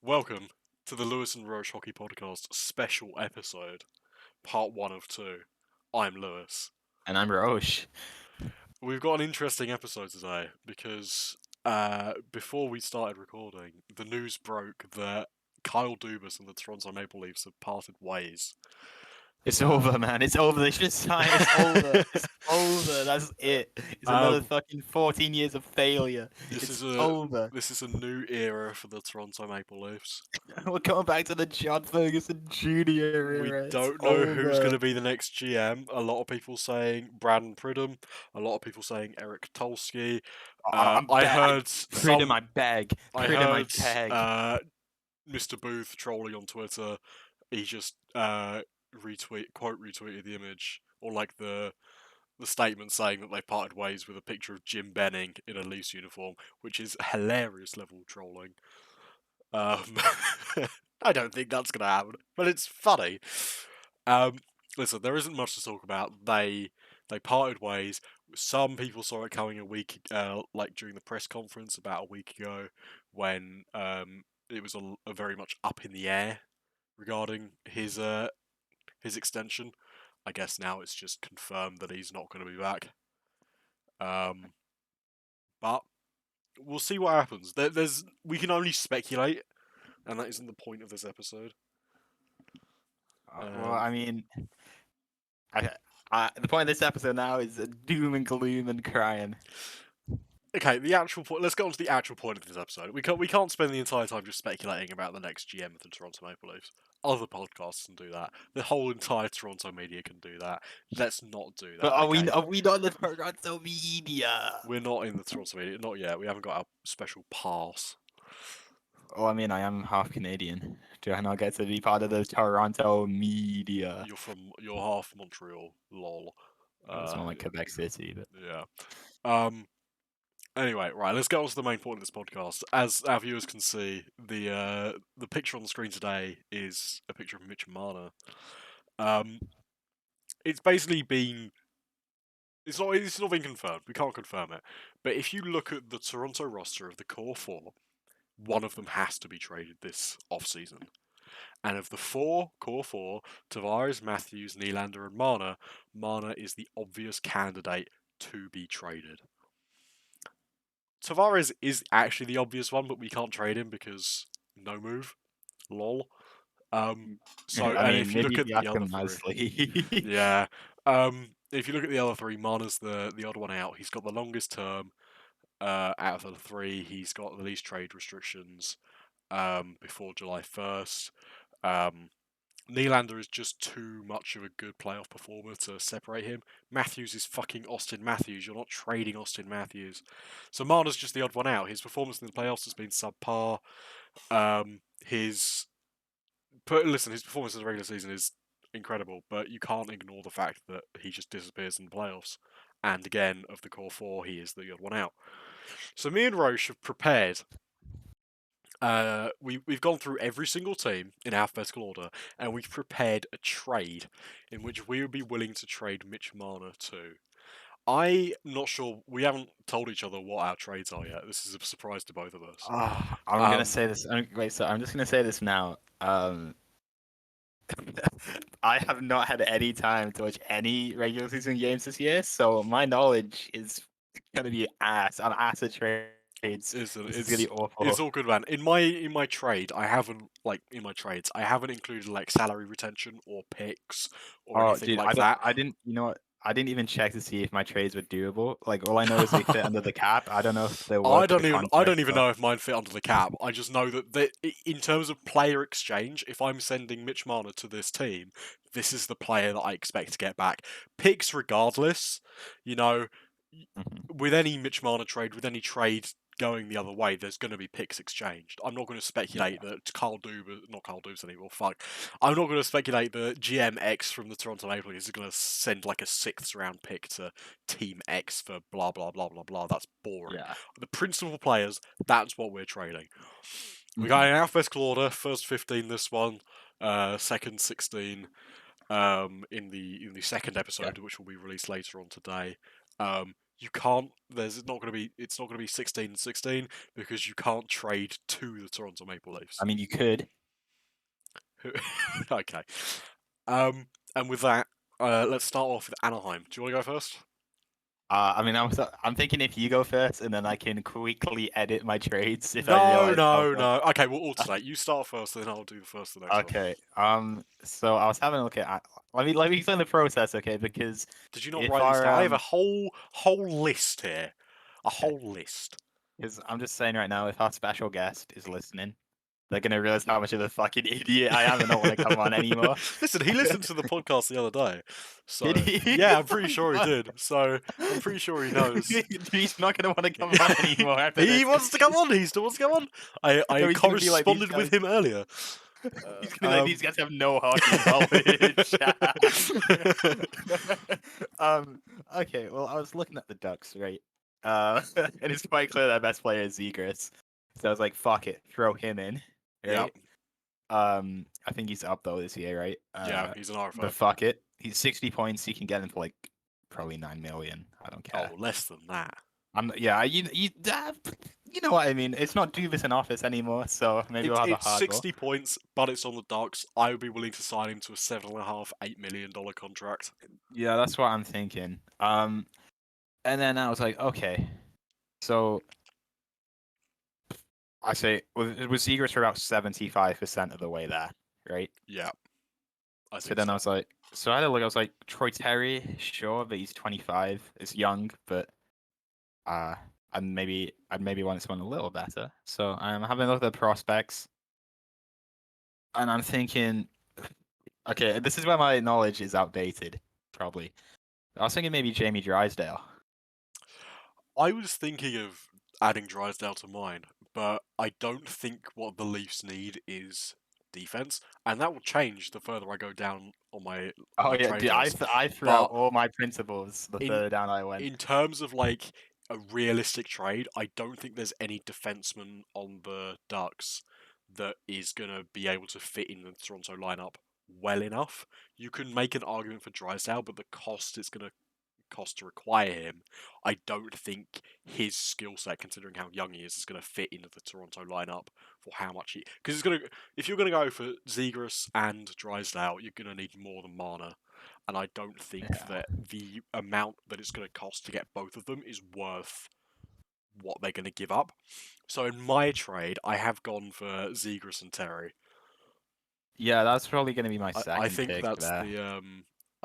Welcome to the Lewis and Rozh Hockey Podcast special episode, part 1 of 2. I'm Lewis. And I'm Roche. We've got an interesting episode today because before we started recording, the news broke that Kyle Dubas and the Toronto Maple Leafs have parted ways. It's over, man. It's over. They should sign. It's over. It's over. That's it. It's another fucking 14 years of failure. It's over. This is a new era for the Toronto Maple Leafs. We're going back to the John Ferguson Jr. era. We don't know who's going to be the next GM. A lot of people saying Brandon Pridham. A lot of people saying Eric Tulsky. I heard Pridham, I beg. Pridham, I beg. Mr. Booth trolling on Twitter. He just retweeted the image or like the statement saying that they parted ways with a picture of Jim Benning in a Leafs uniform, which is hilarious level trolling. I don't think that's going to happen, but it's funny. Listen, there isn't much to talk about. They parted ways. Some people saw it coming a week, like during the press conference about a week ago, when it was a very much up in the air regarding his extension. I guess now it's just confirmed that he's not going to be back. But we'll see what happens. We can only speculate, and that isn't the point of this episode. Well, I mean, the point of this episode now is doom and gloom and crying. Okay, the actual point. Let's get on to the actual point of this episode. We can't spend the entire time just speculating about the next GM of the Toronto Maple Leafs. Other podcasts can do that. The whole entire Toronto media can do that. Let's not do that. But are we not in the Toronto media? We're not in the Toronto media. Not yet. We haven't got our special pass. Oh, I mean, I am half Canadian. Do I not get to be part of the Toronto media? You're half Montreal. Lol. It's more like Quebec City, but yeah. Anyway, right, let's get on to the main point of this podcast. As our viewers can see, the picture on the screen today is a picture of Mitch Marner. It's basically been... It's not been confirmed. We can't confirm it. But if you look at the Toronto roster of the core four, one of them has to be traded this off-season. And of the core four, Tavares, Matthews, Nylander and Marner is the obvious candidate to be traded. Tavares is actually the obvious one, but we can't trade him because no move. Lol. So I mean, if you look at the other three, yeah. If you look at the other three, Marner's the odd one out. He's got the longest term out of the three. He's got the least trade restrictions before July 1st. Nylander is just too much of a good playoff performer to separate him. Matthews is fucking Austin Matthews. You're not trading Austin Matthews. So Marner's just the odd one out. His performance in the playoffs has been subpar. His performance in the regular season is incredible, but you can't ignore the fact that he just disappears in the playoffs. And again, of the core four, he is the odd one out. So me and Roche have prepared. We've gone through every single team in alphabetical order, and we've prepared a trade in which we would be willing to trade Mitch Marner to. I'm not sure. We haven't told each other what our trades are yet. This is a surprise to both of us. I'm gonna say this. Wait, so I'm just gonna say this now. I have not had any time to watch any regular season games this year, so my knowledge is gonna be ass of trades. It's gonna be awful. It's all good, man. In my trade, I haven't included like salary retention or picks or anything like that. I didn't. You know what? I didn't even check to see if my trades were doable. Like all I know is they fit under the cap. I don't know if they work. I don't even know if mine fit under the cap. I just know that in terms of player exchange, if I'm sending Mitch Marner to this team, this is the player that I expect to get back. Picks regardless, you know, with any Mitch Marner trade, with any trade going the other way, there's going to be picks exchanged. I'm not going to speculate that not Carl Dubas anymore, fuck. I'm not going to speculate that GM X from the Toronto Maple Leafs is going to send like a 6th round pick to Team X for blah, blah, blah, blah, blah. That's boring. Yeah. The principal players, that's what we're trading. We got in alphabetical order, first 15 this one, second 16 in the second episode, which will be released later on today. you can't. It's not going to be 16-16 because you can't trade to the Toronto Maple Leafs. I mean, you could. Okay. And with that, let's start off with Anaheim. Do you want to go first? I mean, I'm thinking if you go first, and then I can quickly edit my trades if I No, realize. no. Okay, we'll alternate. You start first, then I'll do the first. The next one. Okay. So I was having a look at. Let me explain the process, okay? Because Did you not if write these down? I have a our whole list here, a whole list. because I'm just saying right now, if our special guest is listening, they're gonna realize how much of a fucking idiot I am and not want to come on anymore. Listen, he listened to the podcast the other day, so Did he? yeah, I'm pretty sure he did. So I'm pretty sure he knows. He's not gonna want to come on anymore after He this. wants to come on. He still wants to come on. I No, he's gonna be like, these corresponded with guys. him earlier. He's gonna be like, these guys have no hockey knowledge. Okay, well, I was looking at the Ducks, right? And it's quite clear their best player is Zegras. So I was like, fuck it, throw him in. Right? I think he's up though this year, right? Yeah, he's an RFA. But fuck it. He's 60 points. He can get him for like probably 9 million. I don't care. Oh, less than that. You know what I mean. It's not Dubas in office anymore, so maybe we'll have a hard 60 points, but it's on the Ducks. I would be willing to sign him to a $7.5–8 million contract. Yeah, that's what I'm thinking. And then I was like, okay, so I say with Zegras for about 75% of the way there, right? Yeah. So then I was like, so I had a look. I was like, Troy Terry, sure, but he's 25. It's young, but I'd maybe want someone a little better. So I'm having a look at the prospects, and I'm thinking, okay, this is where my knowledge is outdated, probably. I was thinking maybe Jamie Drysdale. I was thinking of adding Drysdale to mine, but I don't think what the Leafs need is defense, and that will change the further I go down on my. Oh yeah, trade dude, list. I threw out all my principles the further down I went. In terms of like a realistic trade, I don't think there's any defenseman on the Ducks that is gonna be able to fit in the Toronto lineup well enough. You can make an argument for Drysdale, but the cost it's gonna cost to require him, I don't think his skill set, considering how young he is going to fit into the Toronto lineup for how much he. Because if you're going to go for Zegras and Drysdale, you're going to need more than Marner, and I don't think that the amount that it's going to cost to get both of them is worth what they're going to give up. So in my trade, I have gone for Zegras and Terry. Yeah, that's probably going to be my second I think pick that's there. the.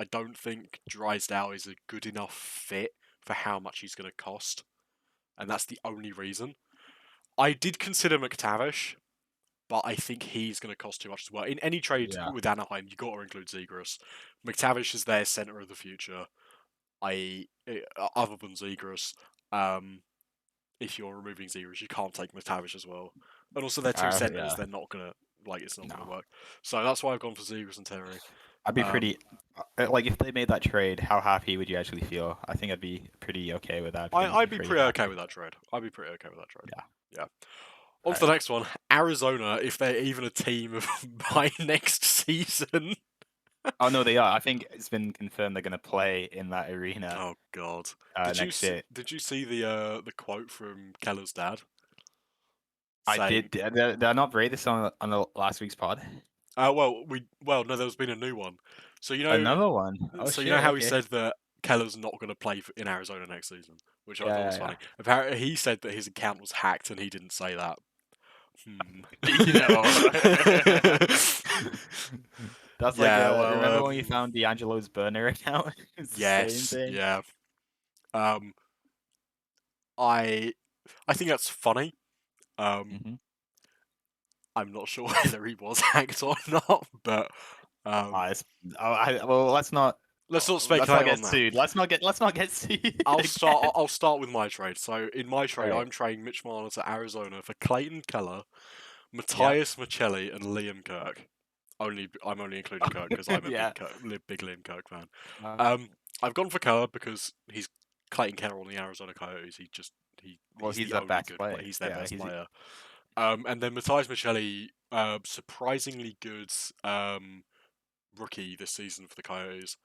I don't think Drysdale is a good enough fit for how much he's going to cost, and that's the only reason. I did consider McTavish, but I think he's going to cost too much as well. In any trade with Anaheim, you got to include Zegras. McTavish is their center of the future. Other than Zegras, if you're removing Zegras, you can't take McTavish as well. And also, they're two centers. They're not gonna it's not gonna work. So that's why I've gone for Zegras and Terry. I'd be pretty like if they made that trade. How happy would you actually feel? I think I'd be pretty okay with that. I'd be pretty okay with that trade. Yeah. On to the next one, Arizona. If they're even a team by next season. Oh no, they are. I think it's been confirmed they're going to play in that arena. Oh God! Next year. Did you see the quote from Keller's dad? I did. They're not read this on the last week's pod. No, there's been a new one. So another one. Oh, so you know how he said that Keller's not going to play in Arizona next season, which I thought was funny. Apparently, he said that his account was hacked, and he didn't say that. That's remember when you found D'Angelo's burner account? Yes. Yeah. I think that's funny. I'm not sure whether he was hacked or not, but let's not speculate on that. Sued. Let's not get sued. I'll start with my trade. So in my trade, I'm trading Mitch Marner to Arizona for Clayton Keller, Matthias Michelli, and Liam Kirk. I'm only including Kirk because I'm a big Liam Kirk fan. I've gone for Keller because he's Clayton Keller on the Arizona Coyotes. He's their best player. He's their best player. And then Matthias Michelli, surprisingly good rookie this season for the Coyotes.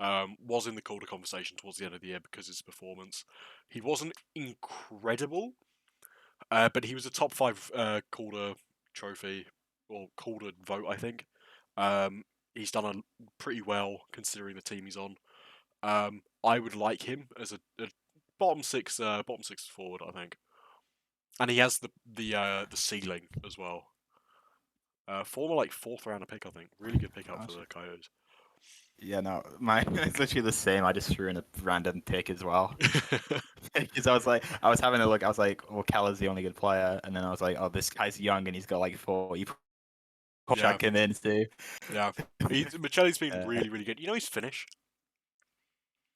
was in the Calder conversation towards the end of the year because of his performance. He wasn't incredible, but he was a top 5 Calder trophy or Calder vote, I think. He's done pretty well considering the team he's on. I would like him as a bottom six forward, I think, and he has the ceiling as well. Former like 4th rounder pick, I think. Really good pickup for the Coyotes. Yeah, no, it's literally the same. I just threw in a random pick as well. Because I was having a look. I was like, well, Keller's the only good player, and then I was like, oh, this guy's young and he's got like 40. Yeah. Check him in too. Yeah, Michelli's been really good. You know he's Finnish.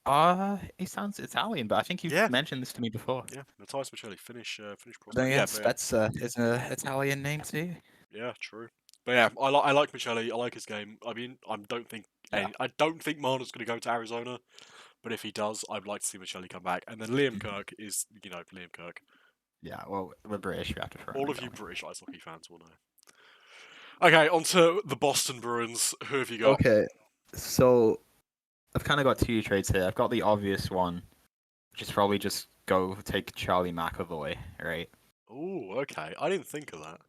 He sounds Italian, but I think you've mentioned this to me before. Yeah, Matthias Michelli, Finnish prospect. Then, yes, that's it's an Italian name too. Yeah, true. But yeah, I like Michelli. I like his game. I mean, I don't think Marner's going to go to Arizona, but if he does, I'd like to see Michelli come back. And then Liam Kirk is, Liam Kirk. Yeah, well, we're British. We have to throw all of you British ice hockey fans will know. Okay, on to the Boston Bruins. Who have you got? Okay, so I've kind of got 2 trades here. I've got the obvious one, which is probably just go take Charlie McAvoy, right? Oh, okay. I didn't think of that.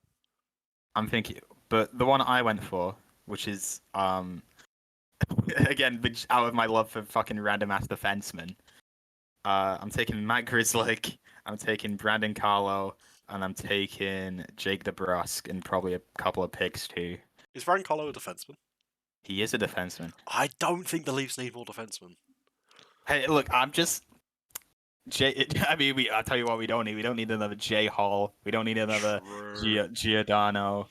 I'm thinking, but the one I went for, which is again out of my love for fucking random ass defensemen, I'm taking Matt Grzelcyk, I'm taking Brandon Carlo, and I'm taking Jake DeBrusk, and probably a couple of picks too. Is Brandon Carlo a defenseman? He is a defenseman. I don't think the Leafs need more defensemen. Hey, look, I'm just. I'll tell you what we don't need. We don't need another Jay Hall. We don't need another Giordano.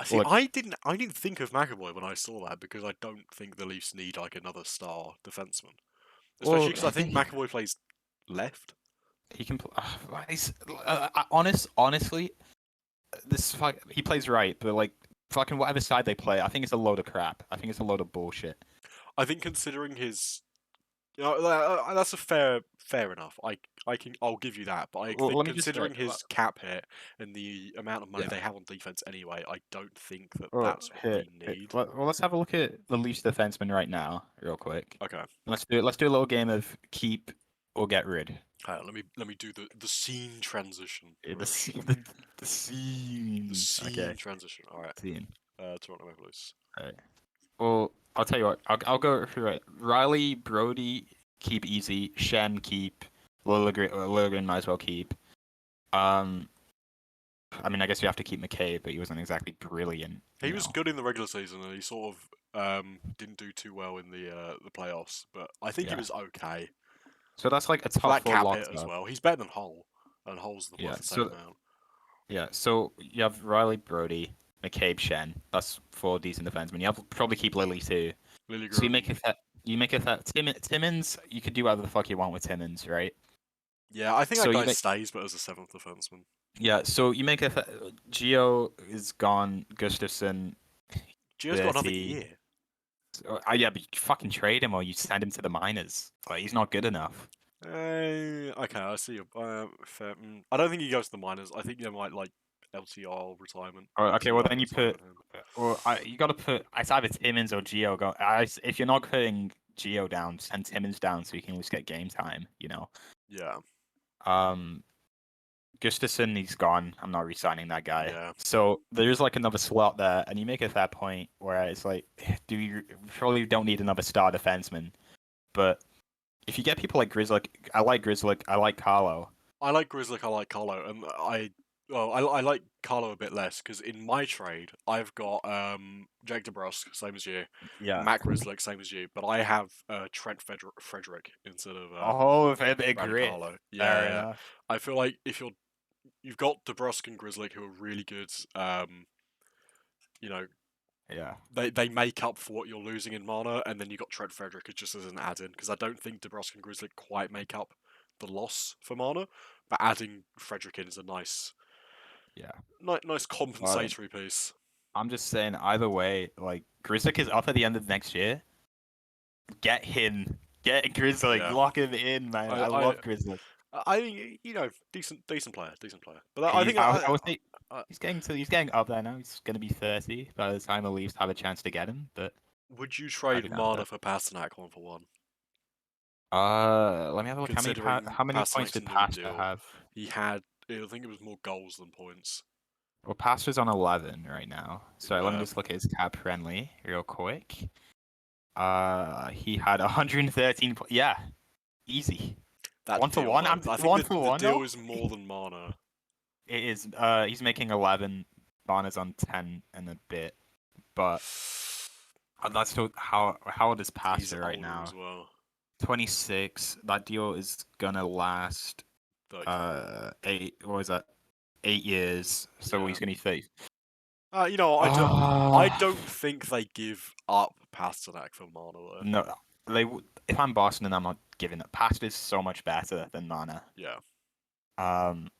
See, look, I didn't think of McAvoy when I saw that because I don't think the Leafs need like another star defenseman, especially because I think McAvoy plays left. He can. Honestly, he plays right, but like fucking whatever side they play, I think it's a load of crap. I think it's a load of bullshit. I think considering his, that's a fair enough. I'll give you that, but I think considering his cap hit and the amount of money they have on defense anyway, I don't think that's what they need. Well, let's have a look at the Leafs defenseman right now, real quick. Okay. Let's do a little game of keep or get rid. Let me do the scene transition. The scene. The scene transition. All right. Scene. Toronto Maple Leafs. All right. Well, I'll tell you what. I'll go through it. Riley, Brody, keep easy. Shen, keep. Liljegren might as well keep. I mean, I guess you have to keep McCabe, but he wasn't exactly brilliant. He was good in the regular season, and he sort of didn't do too well in the playoffs. But I think he was okay. So that's like a top 4 lock hit as well. He's better than Hull, and Hull's the same amount. Yeah. So you have Riley, Brody, McCabe, Shen. That's 4 decent defensemen. You have to probably keep Lily too. Liljegren. So you make it that Timmins. You could do whatever the fuck you want with Timmins, right? Yeah, I think that guy stays, but as a 7th defenseman. Yeah, so you make it Gio is gone. Gustafsson. Gio's got another year. Yeah, but you fucking trade him or you send him to the minors. Like he's not good enough. Okay, I see you. Fair. I don't think he goes to the minors. I think they might like LTR retirement. Okay, well then you put. Well, you got to put. It's either Timmins or Gio. If you're not putting Gio down, send Timmins down so you can at least get game time. You know. Yeah. Gustafsson, he's gone. I'm not re-signing that guy. Yeah. So there's like another slot there, and you make it at that point where it's like, you probably don't need another star defenseman, but if you get people like Grzelcyk, I like Grzelcyk, I like Carlo. I like Grzelcyk, I like Carlo, and I like Carlo a bit less because in my trade I've got Jake DeBrusk, same as you. Yeah. Matt Grzelcyk, same as you, but I have Trent Frederick instead of Carlo. Yeah. I feel like if you've got DeBrusk and Grzelcyk who are really good, yeah, they make up for what you're losing in Marner, and then you got Trent Frederick just as an add-in because I don't think DeBrusk and Grzelcyk quite make up the loss for Marner, but adding Frederick in is a nice compensatory piece. I'm just saying, either way, like Grzelcyk is up at the end of next year. Get him, get Grzelcyk, lock him in, man. I love Grzelcyk. I think decent player. But I think he's getting up there now. He's going to be 30 by the time the Leafs have a chance to get him. But Would you I'd trade be down for Marner that. for Pasternak 1-for-1? Let me have a look. Considering How many points Pasternak's did new Pasta deal, have? he had, I think it was more goals than points. Well, Pasta's on 11 right now. So let me Yeah, just look at his cap friendly real quick. He had 113. Yeah, easy. that One for deal one. though. I think One that for the one deal though. is more than Marner. It is. He's making 11. Barnes on 10 and a bit, but that's still how old is He's Pasta right older now? as well. 26. That deal is gonna last 34. 8. What was that? 8 years. So Yeah. he's gonna be 30. You know, I Ah. don't think they give up Pasternak for Marner though. No, they. If I'm Boston, then I'm not giving it. Pasta is so much better than Mana. Yeah. Um,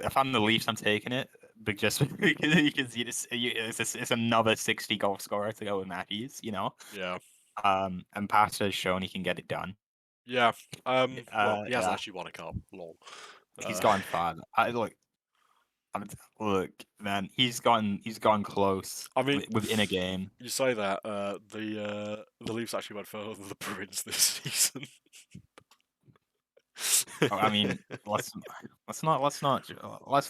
if I'm the Leafs, I'm taking it, but just because it's another 60 goal scorer to go with Matthews, you know. Yeah. And Pasta has shown he can get it done. Yeah. Well, he hasn't Yeah, actually won a cup. Lol. he's gone far. I'm, look, man, he's gone close I mean, within a game. you say that the Leafs actually went further than the Bruins this season. I mean, let's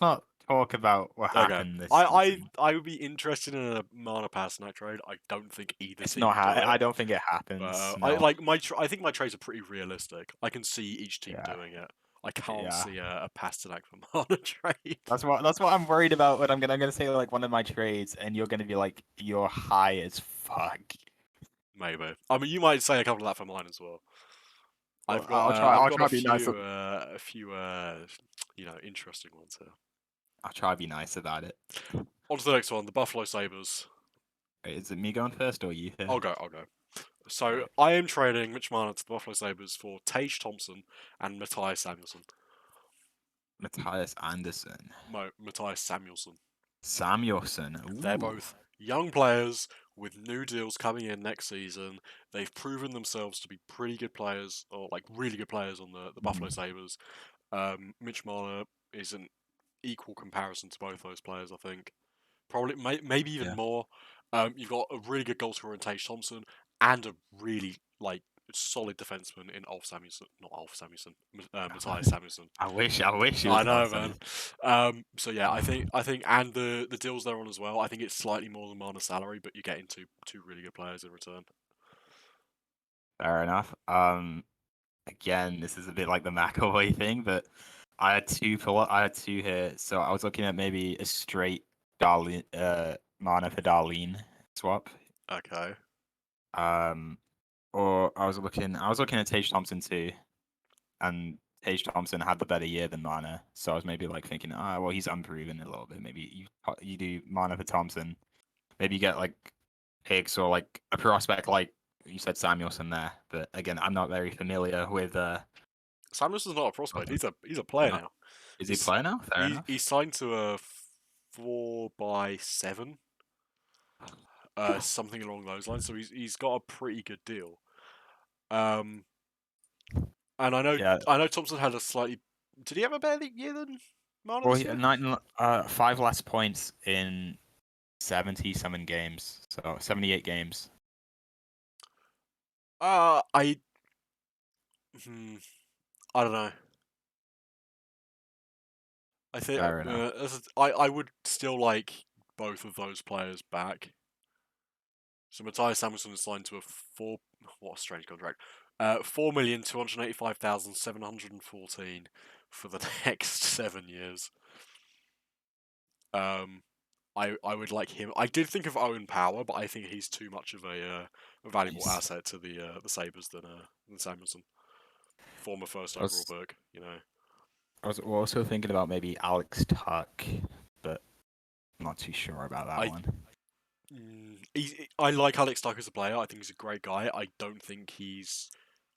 not talk about what Okay. happened this I season. I would be interested in a Marner Pasternak trade. I don't think either It's team not. do it. I don't think it But happens. I No. like I think my trades are pretty realistic. I can see each team Yeah. doing it. I can't Yeah. see a Pasternak for Marner trade. That's what I'm worried about. When I'm gonna say like one of my trades, and you're gonna be like, you're high as fuck. Maybe. I mean, you might say a couple of that for mine as well. Well, I'll try. I've I'll got try to be nice. a few interesting ones here. I'll try to be nice about it. On to the next one, the Buffalo Sabres. Wait, is it me going first or you? I'll go. So Alright. I am trading Mitch Marner to the Buffalo Sabres for Tage Thompson and Matthias Samuelsson. Matthias Anderson. Matthias Samuelsson. Samuelson. They're Ooh. both young players with new deals coming in next season. They've proven themselves to be pretty good players, or like really good players on the Buffalo Sabres. Mitch Marner is an equal comparison to both those players, I think. Probably, maybe even Yeah. more. You've got a really good goal scorer in Tage Thompson and a really solid defenseman in Matthias Samuelsson. I wish he I was know, awesome. man. So yeah, I think, and the deals they're on as well. I think it's slightly more than Marner's salary, but you're getting two really good players in return. Fair enough. Again, this is a bit like the McAvoy thing, but I had two here. So I was looking at maybe a straight Darlene, Mana for Darlene swap. Okay. Or I was looking at Tage Thompson too, and Tage Thompson had the better year than Mana. So I was maybe like thinking, well, he's unproven a little bit. Maybe you do Mana for Thompson. Maybe you get like Higgs or like a prospect like you said Samuelson there. But again, I'm not very familiar with. Samuelson's not a prospect. He's a player Not, now. is he a He's player now? Fair enough. he's signed to a 4x7, something along those lines. So he's got a pretty good deal. Um, and Yeah. I know Thompson had a slightly. Did he have a better year than Marner Well, this year? 5 less points in 70-something games. So 78 games. I I don't know. I think Fair enough. I would still like both of those players back. So Matthias Samuelsson is signed to a what a strange contract. 4,285,714 for the next 7 years. I would like him. I did think of Owen Power, but I think he's too much of a valuable Nice. asset to the Sabres than Samuelsson, former first I overall was, pick. You know. I was also thinking about maybe Alex Tuck, but I'm not too sure about that I one. I like Alex Tuck as a player. I think he's a great guy. I don't think he's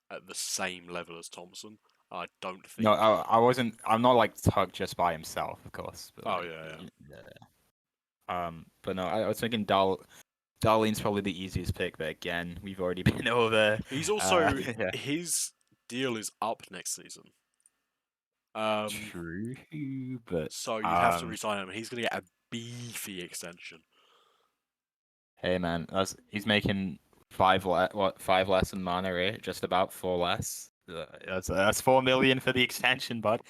at the same level as Thompson. I don't No, think. I wasn't. I'm not like Tuck just by himself, of course. But Oh like, yeah, yeah. But no, I was thinking Darlene's probably the easiest pick, but again, we've already been over. He's also Yeah. his deal is up next season. True, but So you'd have to resign him. He's gonna get a beefy extension. hey man, he's making 5 less than Marner, right? Just about 4 less. That's 4 million for the extension, bud.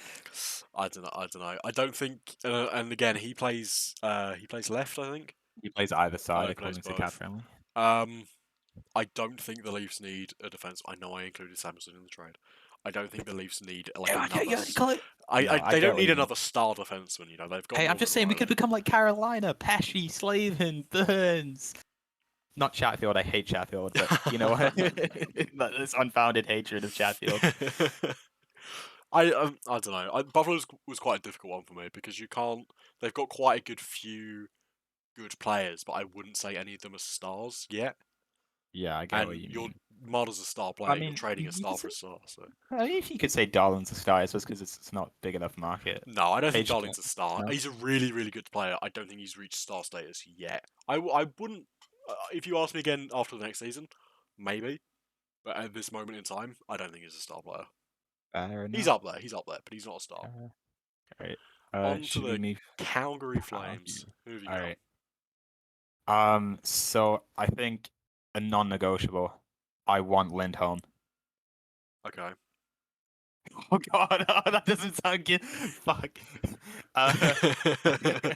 I don't know. I don't know. I don't think. And again, he plays left. I think. He plays either side He plays according to Cap both. Friendly. I don't think the Leafs need a defense. I know I included Samuelson in the trade. I don't think the Leafs need like another. No, I They get don't what need you mean. another star defenseman. You know, they've got Hey, I'm Morgan just saying we could Riley. become like Carolina, Pesci, Slavin, Burns. Not Chatfield. I hate Chatfield, but you know what? This unfounded hatred of Chatfield. I don't know. Buffalo was quite a difficult one for me because you can't. They've got quite a good few good players, but I wouldn't say any of them are stars yet. Yeah, I get what And you you're mean. Marner's a star I player. You're mean, trading a you star could for say, a star. So I mean, if you could say Darlin's a star, it's just because it's not big enough market. no, I don't think Page, Darling's a star. no? He's a really, really good player. I don't think he's reached star status yet. I wouldn't. If you ask me again after the next season, maybe. But at this moment in time, I don't think he's a star player. Fair He's enough. up there. He's up there, but he's not a star. All right. On to Should we the move? Calgary Calgary. Flames. Who have you All got? right. So I think a non-negotiable. I want Lindholm. Okay. Oh God, oh, that doesn't sound good. Fuck. Uh,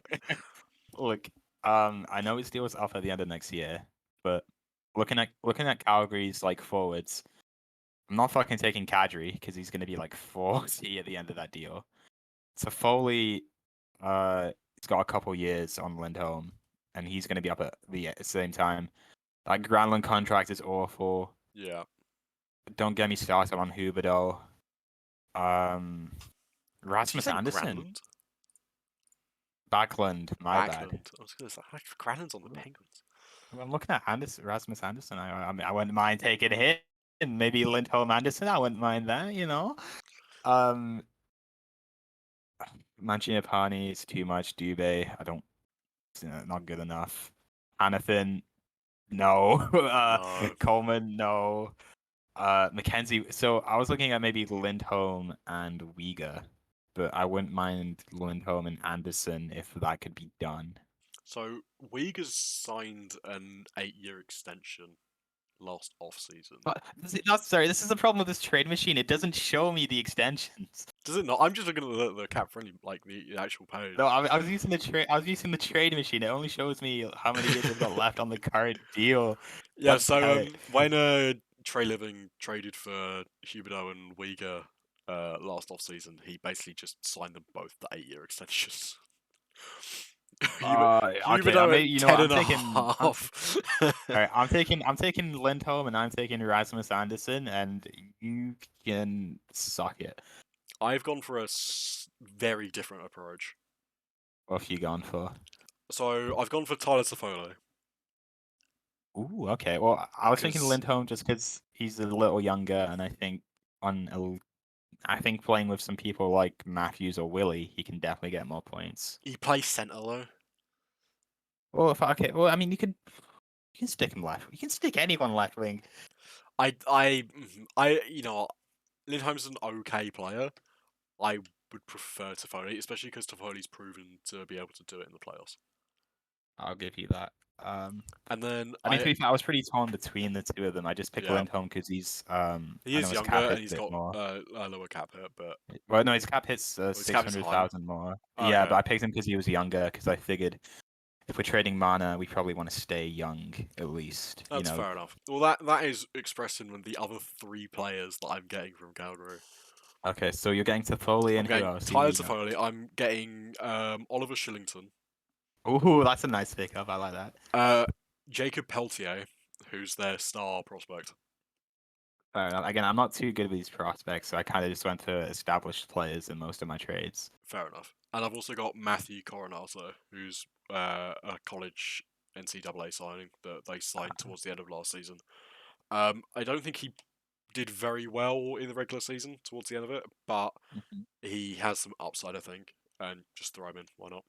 look, I know his deal is up at the end of next year, but looking at Calgary's like forwards, I'm not fucking taking Kadri because he's gonna be like 40 at the end of that deal. So Foley, he's got a couple years on Lindholm, and he's gonna be up at the same time. That Granlund contract is awful. Yeah. Don't get me started on Huberdeau. Um, Did you Rasmus say Anderson, Granlund? Backlund, my bad. Backlund. I was going to say, Granlund's on the Penguins. I'm looking at Rasmus Anderson. I mean, I wouldn't mind taking him. Maybe Lindholm Anderson. I wouldn't mind that. Um, Mangiapane is too much. Dubé, I don't. Not good enough. Hanifin, no. No. Coleman, no. Mackenzie. So I was looking at maybe Lindholm and Uyghur, but I wouldn't mind Lindholm and Anderson if that could be done. So, Uyghur's signed an 8-year extension last off-season. But sorry, this is the problem with this trade machine. It doesn't show me the extensions. Does it not? I'm just looking at the cap friendly, like the actual page. No, I was using the trade. I was using the trade machine. It only shows me how many years they've got left on the current deal. Yeah, God so damn it. when Trey Living traded for Huberdeau and Uyghur last off-season, he basically just signed them both to 8-year extensions. Okay. I Huberdeau mean, at you know what? 10 I'm and a taking. half. All right, I'm taking Lindholm and I'm taking Rasmus Anderson, and you can suck it. I've gone for a very different approach. What have you gone for? So I've gone for Tyler Toffoli. Ooh, okay. Well, I was thinking Because Lindholm just because he's a little younger, and I think playing with some people like Matthews or Willie, he can definitely get more points. he plays centre though. Well, I mean, you can stick him left. You can stick anyone left wing. You know, Lindholm's an okay player. I would prefer Toffoli, especially because Toffoli's proven to be able to do it in the playoffs. I'll give you that. And then I mean, to be fair, I was pretty torn between the two of them. I just picked yeah, Lindholm because he's he I know is his younger cap and hits he's a bit got more. a lower cap hit, but Well, no, his cap hits his cap is higher. 600,000 more. Oh, Yeah, okay, but I picked him because he was younger. Because I figured if we're trading mana, we probably want to stay young at least. that's fair enough. Well, that is expressing the other 3 players that I'm getting from Calgary. Okay, so you're getting Toffoli I'm and who getting else? Tyler Toffoli. I'm getting Oliver Shillington. Ooh, that's a nice pickup. I like that. Jacob Peltier, who's their star prospect. Fair enough. Again, I'm not too good with these prospects, so I kind of just went for established players in most of my trades. Fair enough. And I've also got Matthew Coronato, who's a college NCAA signing that they signed towards the end of last season. I don't think he did very well in the regular season towards the end of it, but he has some upside, I think, and just throw him in. Why not?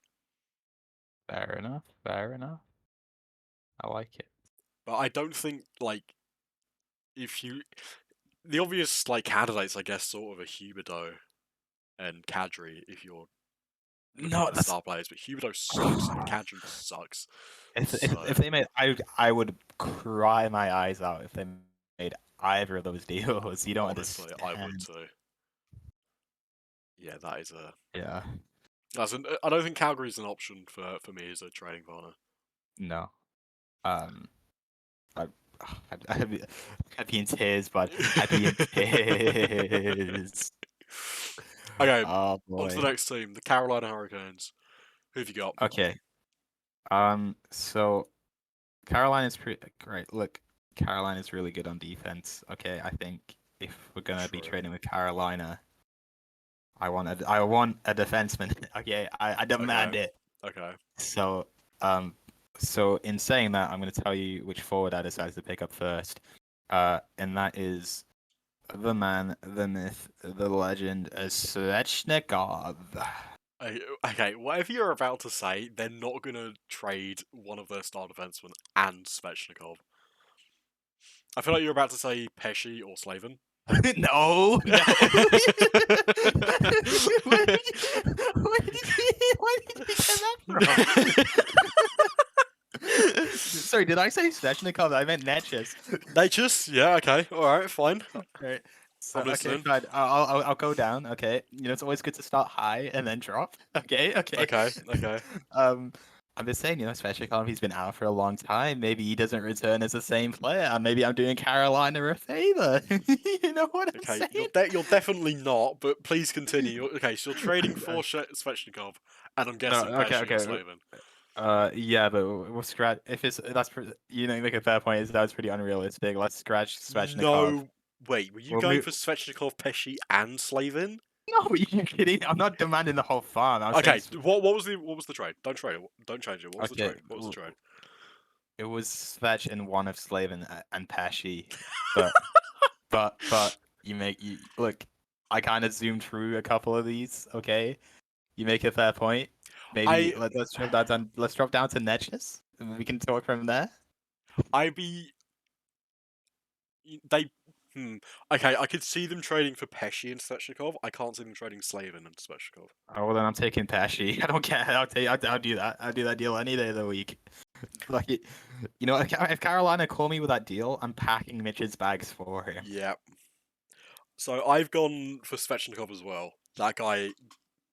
Fair enough. Fair enough. I like it. But I don't think if you the obvious candidates, I guess, sort of a Huberdeau and Kadri if you're No, their star players, but Huberdeau sucks and Canton sucks. if they made, I would cry my eyes out if they made either of those deals. You don't honestly, understand. I would too. Yeah, that is a. Yeah. I don't think Calgary's an option for me as a trading partner. No. I, I'd be in tears, but I'd be in tears. Okay, Oh on to the boy. next team, the Carolina Hurricanes. Who have you got? Okay. So Carolina's pretty great. Look, Carolina's really good on defense. Okay, I think if we're gonna be True. trading with Carolina, I want a defenseman. Okay, I demand it. Okay. So in saying that, I'm gonna tell you which forward I decided to pick up first. And that is the man, the myth, the legend, Svechnikov. Okay, whatever you're about to say, they're not gonna trade one of their star defensemen and Svechnikov. I feel like you're about to say Pesci or Slavin. No. Where did you get that from? Sorry, did I say Svechnikov? I meant Natchez. Natchez? Yeah, okay, alright, fine. Right. So, I'm listening. fine. I'll go down. Okay, it's always good to start high and then drop. Okay. Okay. I'm just saying, Svechnikov, he's been out for a long time. Maybe he doesn't return as the same player. Maybe I'm doing Carolina a favor. You know what I'm saying? You're definitely not, but please continue. Okay, so you're trading for Svechnikov, and I'm guessing Pesci or Slavin. Yeah, but we'll scratch. If make a fair point. That's pretty unrealistic. Let's scratch Svechnikov. No, wait, were you We'll going move- for Svechnikov, Pesci, and Slavin? No, are you kidding? I'm not demanding the whole farm. Okay, saying... what was the trade? Don't trade it. Don't change it. What was the Okay, trade? What was the trade? It was Svech and one of Slavin and Pesci, but you look. I kind of zoomed through a couple of these. Okay, you make a fair point. Maybe let's drop that down. Let's drop down to Netches, and we can talk from there. Okay, I could see them trading for Pesci and Svechnikov. I can't see them trading Slavin and Svechnikov. Oh well, then I'm taking Pesci. I don't care. I'll do that. I'll do that deal any day of the week. Like, if Carolina call me with that deal, I'm packing Mitch's bags for him. Yeah. So I've gone for Svechnikov as well. That guy,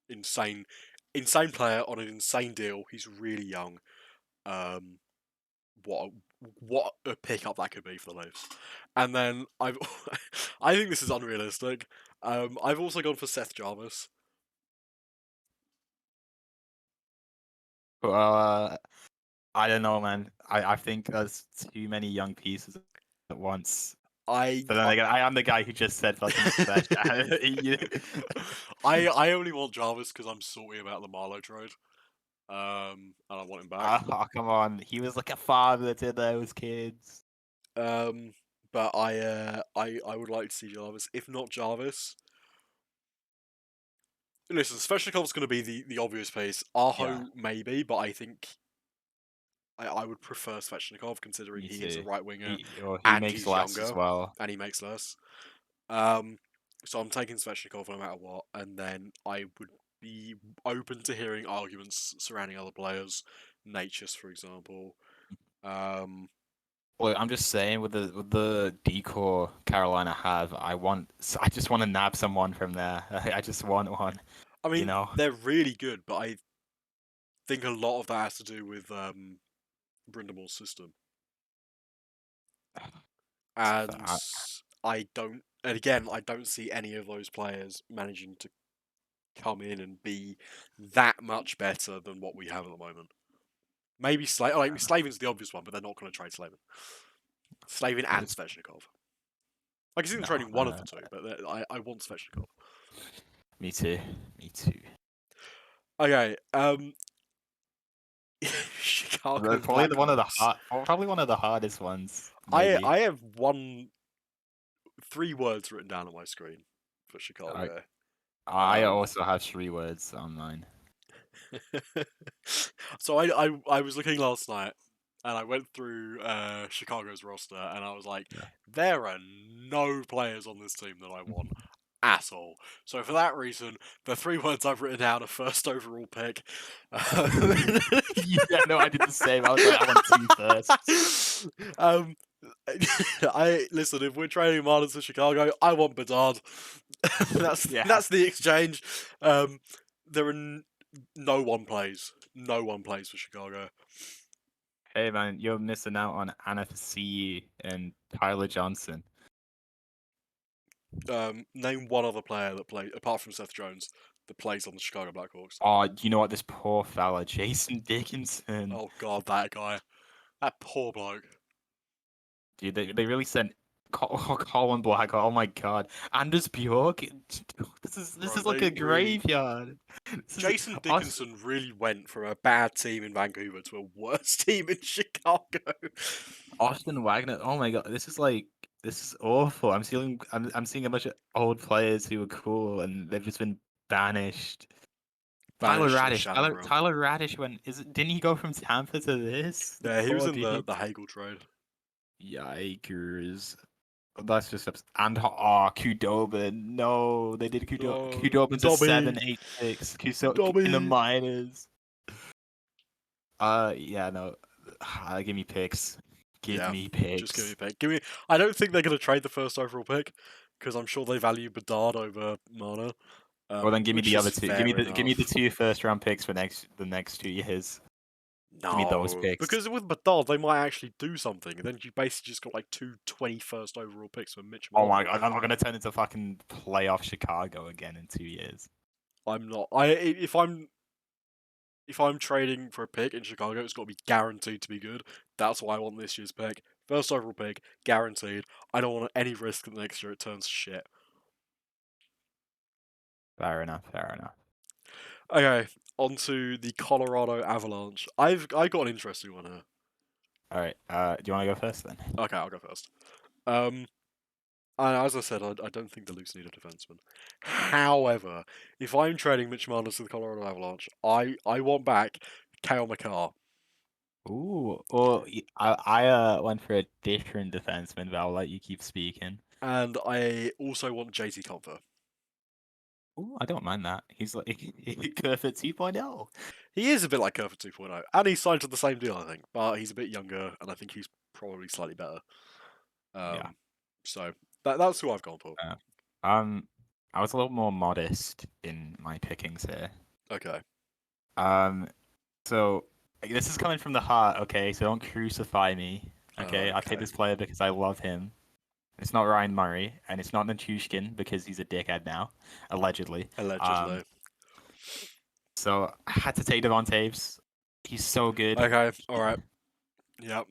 insane player on an insane deal. He's really young. What a pickup that could be for the Leafs. And then I think this is unrealistic. I've also gone for Seth Jarvis. I don't know, man. I think there's too many young pieces at once. But then again, I am the guy who just said fucking Svech. I only want Jarvis because I'm salty about the Marlowe trade. And I want him back. Oh, come on. He was like a father to those kids. But I would like to see Jarvis. If not Jarvis, listen, Svechnikov's going to be the obvious piece. Aho maybe, but I think I would prefer Svechnikov considering he is a right winger and he's younger as well, and he makes less. So I'm taking Svechnikov no matter what, and then I would be open to hearing arguments surrounding other players, Natchez, for example. Well, I'm just saying with the decor Carolina have, I just want to nab someone from there. I just want one. I mean, they're really good, but I think a lot of that has to do with Brind'Amour's system. And I don't see any of those players managing to come in and be that much better than what we have at the moment. Maybe Slavin's the obvious one, but they're not going to trade Slavin. Slavin and Svechnikov. I can see them trading one of the two, but I want Svechnikov. Me too. Okay. Chicago. Probably one of the hardest ones. Maybe. I have 3 words written down on my screen for Chicago. I also have 3 words on mine. So I was looking last night, and I went through Chicago's roster, and I was like, there are no players on this team that I want. at all. So for that reason, the 3 words I've written down are first overall pick. Yeah, no, I did the same. I was like, I want two firsts. I listen. If we're trading Marner to Chicago, I want Bedard. That's the exchange. There are no one plays. No one plays for Chicago. Hey man, you're missing out on Anna C and Tyler Johnson. Name one other player that plays apart from Seth Jones that plays on the Chicago Blackhawks. Oh, you know what? This poor fella, Jason Dickinson. Oh god, that guy, that poor bloke. Dude, they really sent Colin Black. Oh my god, Anders Bjork. This is like a graveyard. Jason Dickinson really went from a bad team in Vancouver to a worse team in Chicago. Austin Wagner. Oh my god, this is awful. I'm seeing a bunch of old players who were cool and they've just been banished. Tyler Radish. Tyler Radish didn't he go from Tampa to this? Yeah, he was in the Hagel trade. Yikers. That's just and Kudobin. No, they did Kudobin to 7.86. In the minors. Yeah, no. Give me picks. Give me picks. Just give me a pick. I don't think they're gonna trade the first overall pick because I'm sure they value Bedard over Marner. Well, then give me the other two. Give me the 2 first-round picks for the next 2 years. No, give me those picks. Because with Bedard, they might actually do something. And then you basically just got like 2 21st overall picks for Mitch Marner. Oh my god, I'm not going to turn into fucking playoff Chicago again in 2 years. I'm not. If I'm trading for a pick in Chicago, it's got to be guaranteed to be good. That's why I want this year's pick. First overall pick, guaranteed. I don't want any risk that next year it turns to shit. Fair enough. Okay, on to the Colorado Avalanche. I got an interesting one here. All right. Do you want to go first then? Okay, I'll go first. As I said, I don't think the Leafs need a defenseman. However, if I'm trading Mitch Marner to the Colorado Avalanche, I want back Cale Makar. Ooh, well, I went for a different defenseman, but I'll let you keep speaking. And I also want JT Compher. Ooh, I don't mind that. He's like Kerfoot 2.0. He is a bit like Kerfoot 2.0, and he's signed to the same deal, I think, but he's a bit younger, and I think he's probably slightly better. Yeah. So that's who I've gone for. I was a little more modest in my pickings here. Okay. So this is coming from the heart, okay? So don't crucify me, okay? I picked this player because I love him. It's not Ryan Murray, and it's not Nichushkin because he's a dickhead now, allegedly. So I had to take Devon Taves. He's so good. Okay, all right. Yep.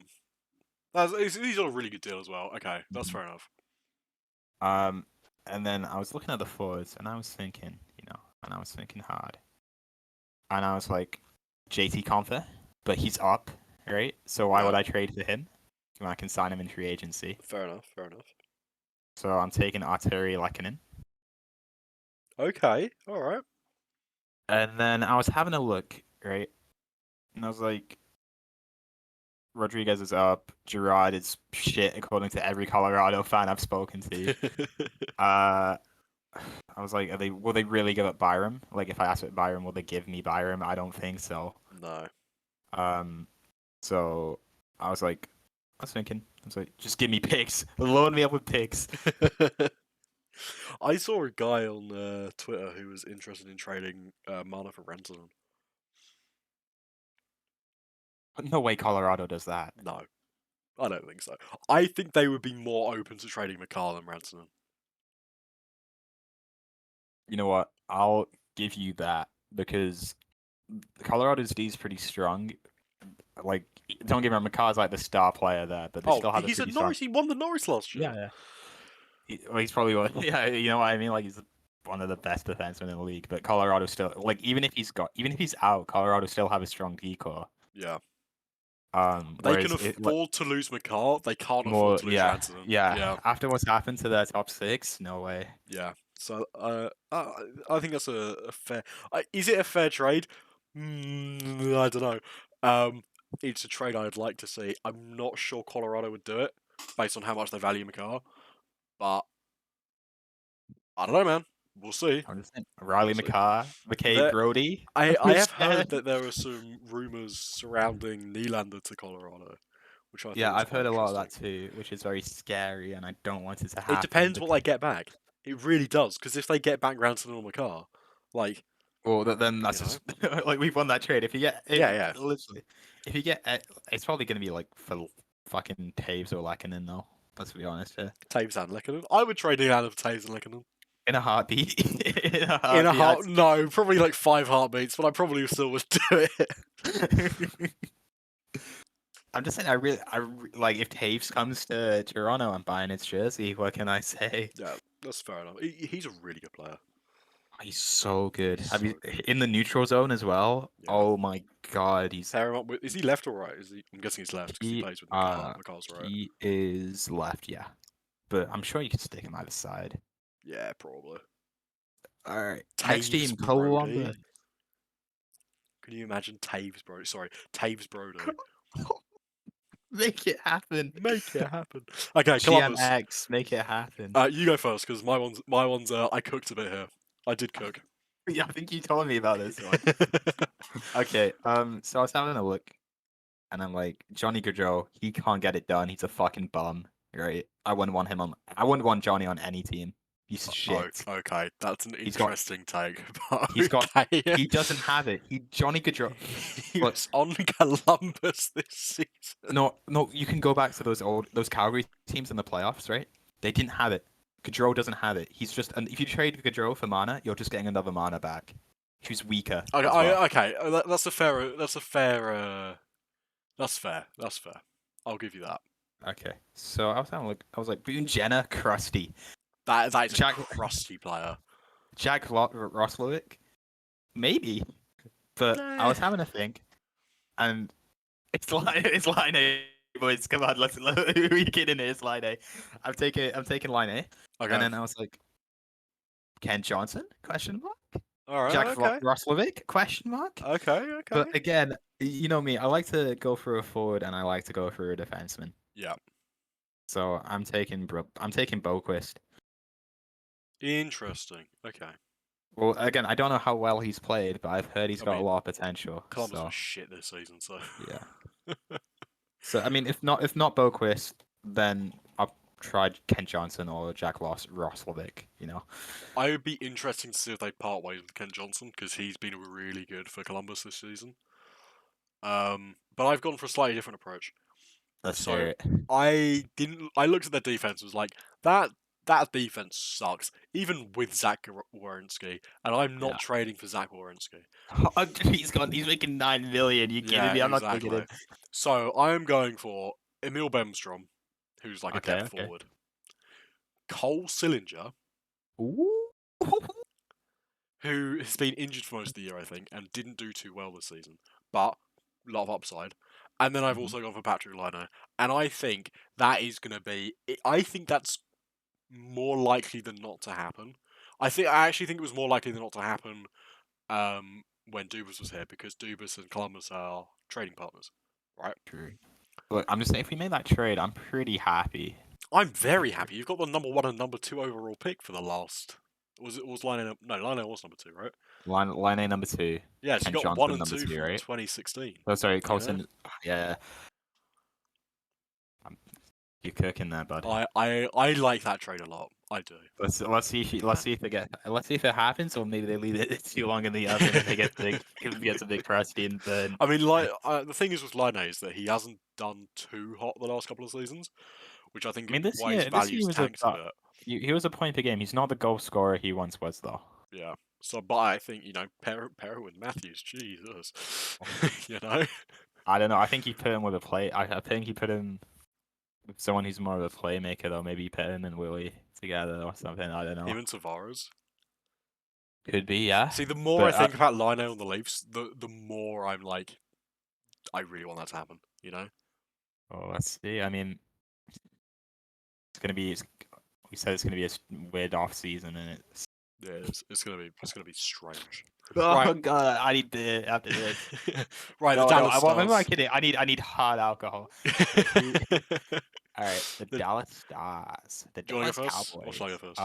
He's on a really good deal as well. Okay, that's fair enough. And then I was looking at the forwards, and I was thinking, and I was thinking hard. And I was like, JT Compher, but he's up, right? So why would I trade for him when I can sign him in free agency? Fair enough. So I'm taking Arturi Lehkonen. Okay, all right. And then I was having a look, right? And I was like, Rodriguez is up. Girard is shit, according to every Colorado fan I've spoken to. I was like, will they really give up Byram? Like, if I ask for Byram, will they give me Byram? I don't think so. No. So I was thinking, just give me picks. Load me up with picks. I saw a guy on Twitter who was interested in trading Marner for Rantanen. No way Colorado does that. No, I don't think so. I think they would be more open to trading McCall than Rantanen. You know what? I'll give you that because Colorado's D is pretty strong. Like, don't get me wrong, McCarr's like the star player there, but they still have he's at Norris. He won the Norris last year. Yeah. He's probably one. Yeah, you know what I mean. Like, he's one of the best defensemen in the league. But Colorado still, like, even if he's out, Colorado still have a strong D core. Yeah. They can afford to lose McCarr. They can't afford to lose Rantanen. Yeah. After what's happened to their top 6, no way. Yeah. So I think that's a fair. Is it a fair trade? I don't know. It's a trade I'd like to see. I'm not sure Colorado would do it based on how much they value McCarr, but I don't know, man. We'll see. I'm just saying. Riley We'll see. McKay Brody. I have heard that there are some rumors surrounding Nylander to Colorado, which I Yeah, thought was I've quite heard a lot of that interesting. too, which is very scary, and I don't want it to It happen. depends what they get back. It really does, because if they get back Ranson and McCarr, like, Well, then that's you know, just like we've won that trade. If you get, yeah. literally, if you get, it's probably gonna be like for fucking Taves or Lekanen though. Let's be honest here. Taves and Lekanen. I would trade Nylander for Taves and Lekanen. In a heartbeat. In a In a heartbeat. heart, no, probably like 5 heartbeats, but I probably still would do it. I'm just saying, like if Taves comes to Toronto, I'm buying his jersey. What can I say? Yeah, that's fair enough. He's a really good player. He's so good. He's Have so you good. in the neutral zone as well? Yeah. Oh my god, he's Pair him up with. Is he left or right? Is he? I'm guessing he's left because he plays with McCarr. McCarr's right. he is left, yeah. But I'm sure you can stick him either side. Yeah, probably. All right, Taves next team, Brody. Columbus. Can you imagine Taves Brody? Sorry, Taves Brody. Make it happen. Make it happen. Okay, Columbus. GMX, make it happen. You go first because my one's. I cooked a bit here. I did cook. Yeah, I think you told me about this one. Okay, so I was having a look, and I'm like, Johnny Gaudreau, he can't get it done. He's a fucking bum, right? I wouldn't want Johnny on any team. He's shit. Oh, okay, that's an He's got- interesting take. But He's got. okay. He doesn't have it. Johnny Gaudreau. He was on Columbus this season. No, you can go back to those Calgary teams in the playoffs, right? They didn't have it. Gaudreau doesn't have it. He's just, and if you trade Gaudreau for Marner, you're just getting another Marner back. Who's weaker. Okay, as well. okay, that's fair. That's fair. I'll give you that. Okay, so I was like, Boone Jenner, crusty. That is a crusty player. Jack Roslovic, maybe, but I was having a think, and it's line A, boys. Come on, let's we get in here. It's line A. I'm taking line A, Okay. and then I was like, Ken Johnson? Question mark. All right. Jack Okay. Roslovic? Question mark. Okay. But again, you know me. I like to go for a forward, and I like to go for a defenseman. Yeah. So I'm taking Boquist. Interesting. Okay. Well, again, I don't know how well he's played, but I've heard he's got a lot of potential. Columbus was shit this season, so yeah. So I mean, if not Boquist, then I'll try Ken Johnson or Jack Roslovic. You know, I would be interesting to see if they part ways with Ken Johnson because he's been really good for Columbus this season. But I've gone for a slightly different approach. Let's hear it. I looked at their defense and was like, that defense sucks, even with Zach Werenski, and I'm not trading for Zach Werenski. He's making $9 million. You kidding me? I'm not taking him. So I am going for Emil Bemstrom, who's like a depth forward. Cole Sillinger, who has been injured for most of the year, I think, and didn't do too well this season, but a lot of upside. And then I've also gone for Patrick Laine, and I think that is going to be. I think that's more likely than not to happen. I actually think it was more likely than not to happen when Dubas was here, because Dubas and Columbus are trading partners, right? True. Look, I'm just saying, if we made that trade, I'm pretty happy. I'm very happy. You've got the number 1 and number 2 overall pick for the last. Was Laine? No, Laine was number 2, right? Laine number 2. Yeah, so you got Johnson 1 and 2 2, from right? 2016. Oh, sorry, Colson. Yeah. You're cooking there, bud. I like that trade a lot. I do. Let's see if it happens, or maybe they leave it too long in the oven and they get a big crusty and burn. I mean, like the thing is with Laine is that he hasn't done too hot the last couple of seasons, which I think this why year, his value's tanked a bit. He was a point per game. He's not the goal scorer he once was, though. Yeah. So, but I think pair with Matthews. Jesus, I don't know. I think he put him with a play. I think he put him with someone who's more of a playmaker, though. Maybe he put him and Willie together or something. I don't know. Even Tavares. Could be, yeah. See, the more I think about Laine on the Leafs, the more I'm like, I really want that to happen. Well, let's see. I mean, it's gonna be. We said it's gonna be a weird off season, and it's gonna be strange. Oh right. God, I need beer after this. Right, the Dallas Stars. I'm not kidding. I need hard alcohol. All right, the Dallas Stars. The Dallas Cowboys. Or shall I go first?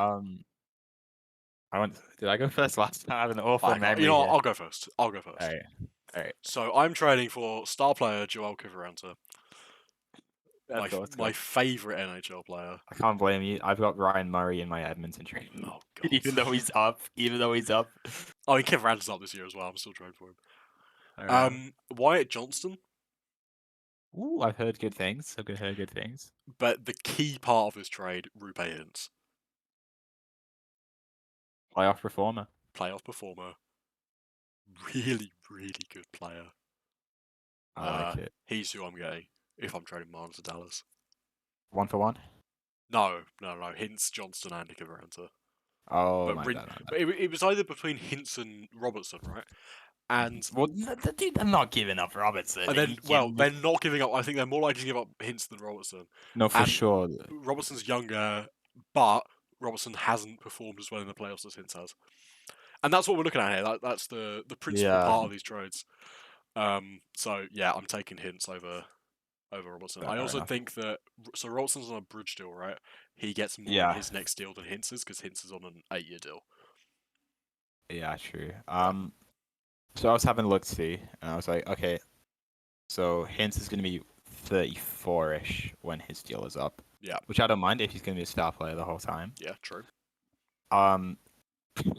Did I go first last time? I have an awful memory You know what, here. I'll go first. All right. So I'm trading for star player Joel Kivaranta, Let's go. Let's my go. favourite NHL player. I can't blame you. I've got Ryan Murray in my Edmonton trade. Oh god. Even though he's up. I mean, Kivaranta's up this year as well. I'm still trading for him. Alright. Wyatt Johnston. Ooh, I've heard good things. Heard good things. But the key part of this trade, Rupe Hintz. Playoff performer. Playoff performer. Really, really good player. I like it. He's who I'm getting if I'm trading Marner to Dallas. 1-for-1? No. Hintz, Johnston, and Kivaranta. Oh, But my bad. it was either between Hintz and Robertson, right? And well, dude, I'm not giving up Robertson. And then, they're not giving up. I think they're more likely to give up Hintz than Robertson. No, for sure. Robertson's younger, but Robertson hasn't performed as well in the playoffs as Hintz has. And that's what we're looking at here. That's the principal part of these trades. So yeah, I'm taking Hintz over Robertson. I also think that Robertson's on a bridge deal, right? He gets more in his next deal than Hintz is because Hintz is on an 8-year deal. Yeah, true. So I was having a look see, and I was like, okay, so Hintz is going to be 34-ish when his deal is up. Yeah. Which I don't mind if he's going to be a star player the whole time. Yeah, true. And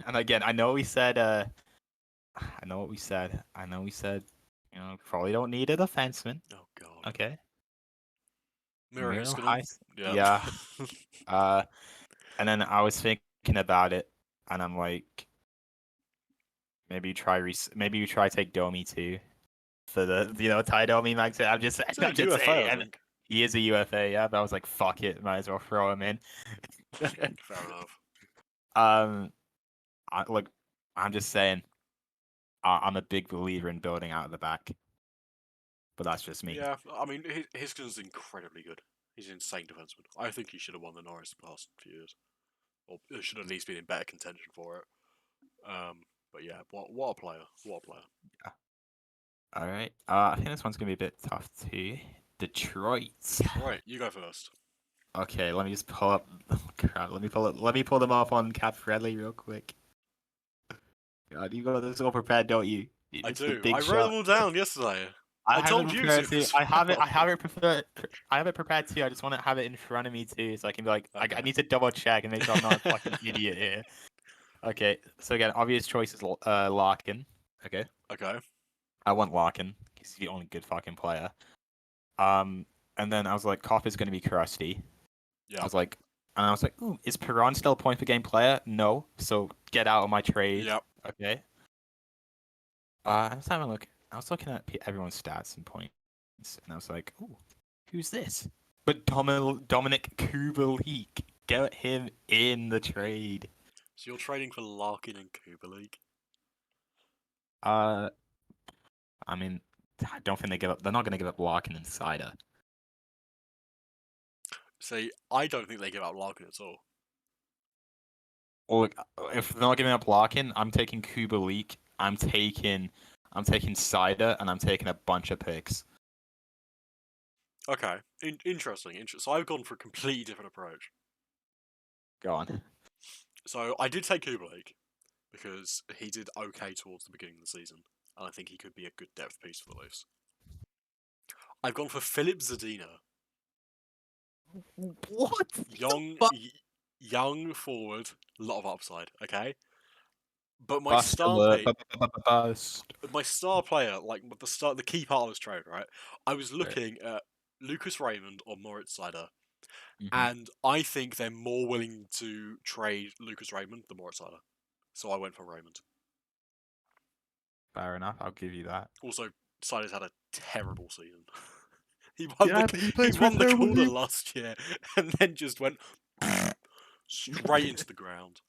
again, I know we said, you know, probably don't need a defenseman. Oh god. Okay. Miro Yeah. And then I was thinking about it, and I'm like, maybe you try take Domi too, for the Ty Domi max. I'm just UFA, saying. He is a UFA, yeah. But I was like, fuck it, might as well throw him in. Fair enough. I'm just saying, I'm a big believer in building out of the back, but that's just me. Yeah, I mean, Hiskins is incredibly good. He's an insane defenseman. I think he should have won the Norris the past few years, or should at least been in better contention for it. But yeah, what a player! What a player! Yeah. All right. I think this one's gonna be a bit tough too. Detroit. Right, you go first. Okay, let me just pull up. Oh, crap, let me pull them off on Cap Friendly real quick. God, you got this all prepared, don't you? I do. I wrote them all down yesterday. I told you to. I have it prepared too. I just want to have it in front of me too, so I can be like, okay. I need to double check and make sure I'm not a fucking idiot here. Okay, so again, obvious choice is Larkin. Okay. I want Larkin because he's the only good fucking player. And then I was like, Koff is going to be crusty. Yeah. I was like, ooh, is Perron still a point per game player? No, so get out of my trade. Yep. Okay. I was having a look. I was looking at everyone's stats and points, and I was like, ooh, who's this? But Dominic Kubalik, get him in the trade. So you're trading for Larkin and Kubalik? I mean, I don't think they're not going to give up Larkin and Cider. See, I don't think they give up Larkin at all. Well, if they're not giving up Larkin, I'm taking Kubalik. I'm taking Cider, and I'm taking a bunch of picks. Okay, interesting. So I've gone for a completely different approach. Go on. So I did take Kubalik because he did okay towards the beginning of the season, and I think he could be a good depth piece for the Leafs. I've gone for Philip Zadina. What? Young forward, a lot of upside. Okay, but my star player, like the key part of this trade, right? I was looking at Lucas Raymond or Moritz Seider, and I think they're more willing to trade Lucas Raymond than Moritz Seider, so I went for Raymond. Fair enough, I'll give you that. Also, Seider's had a terrible season. He won the Calder last year, and then just went straight into the ground.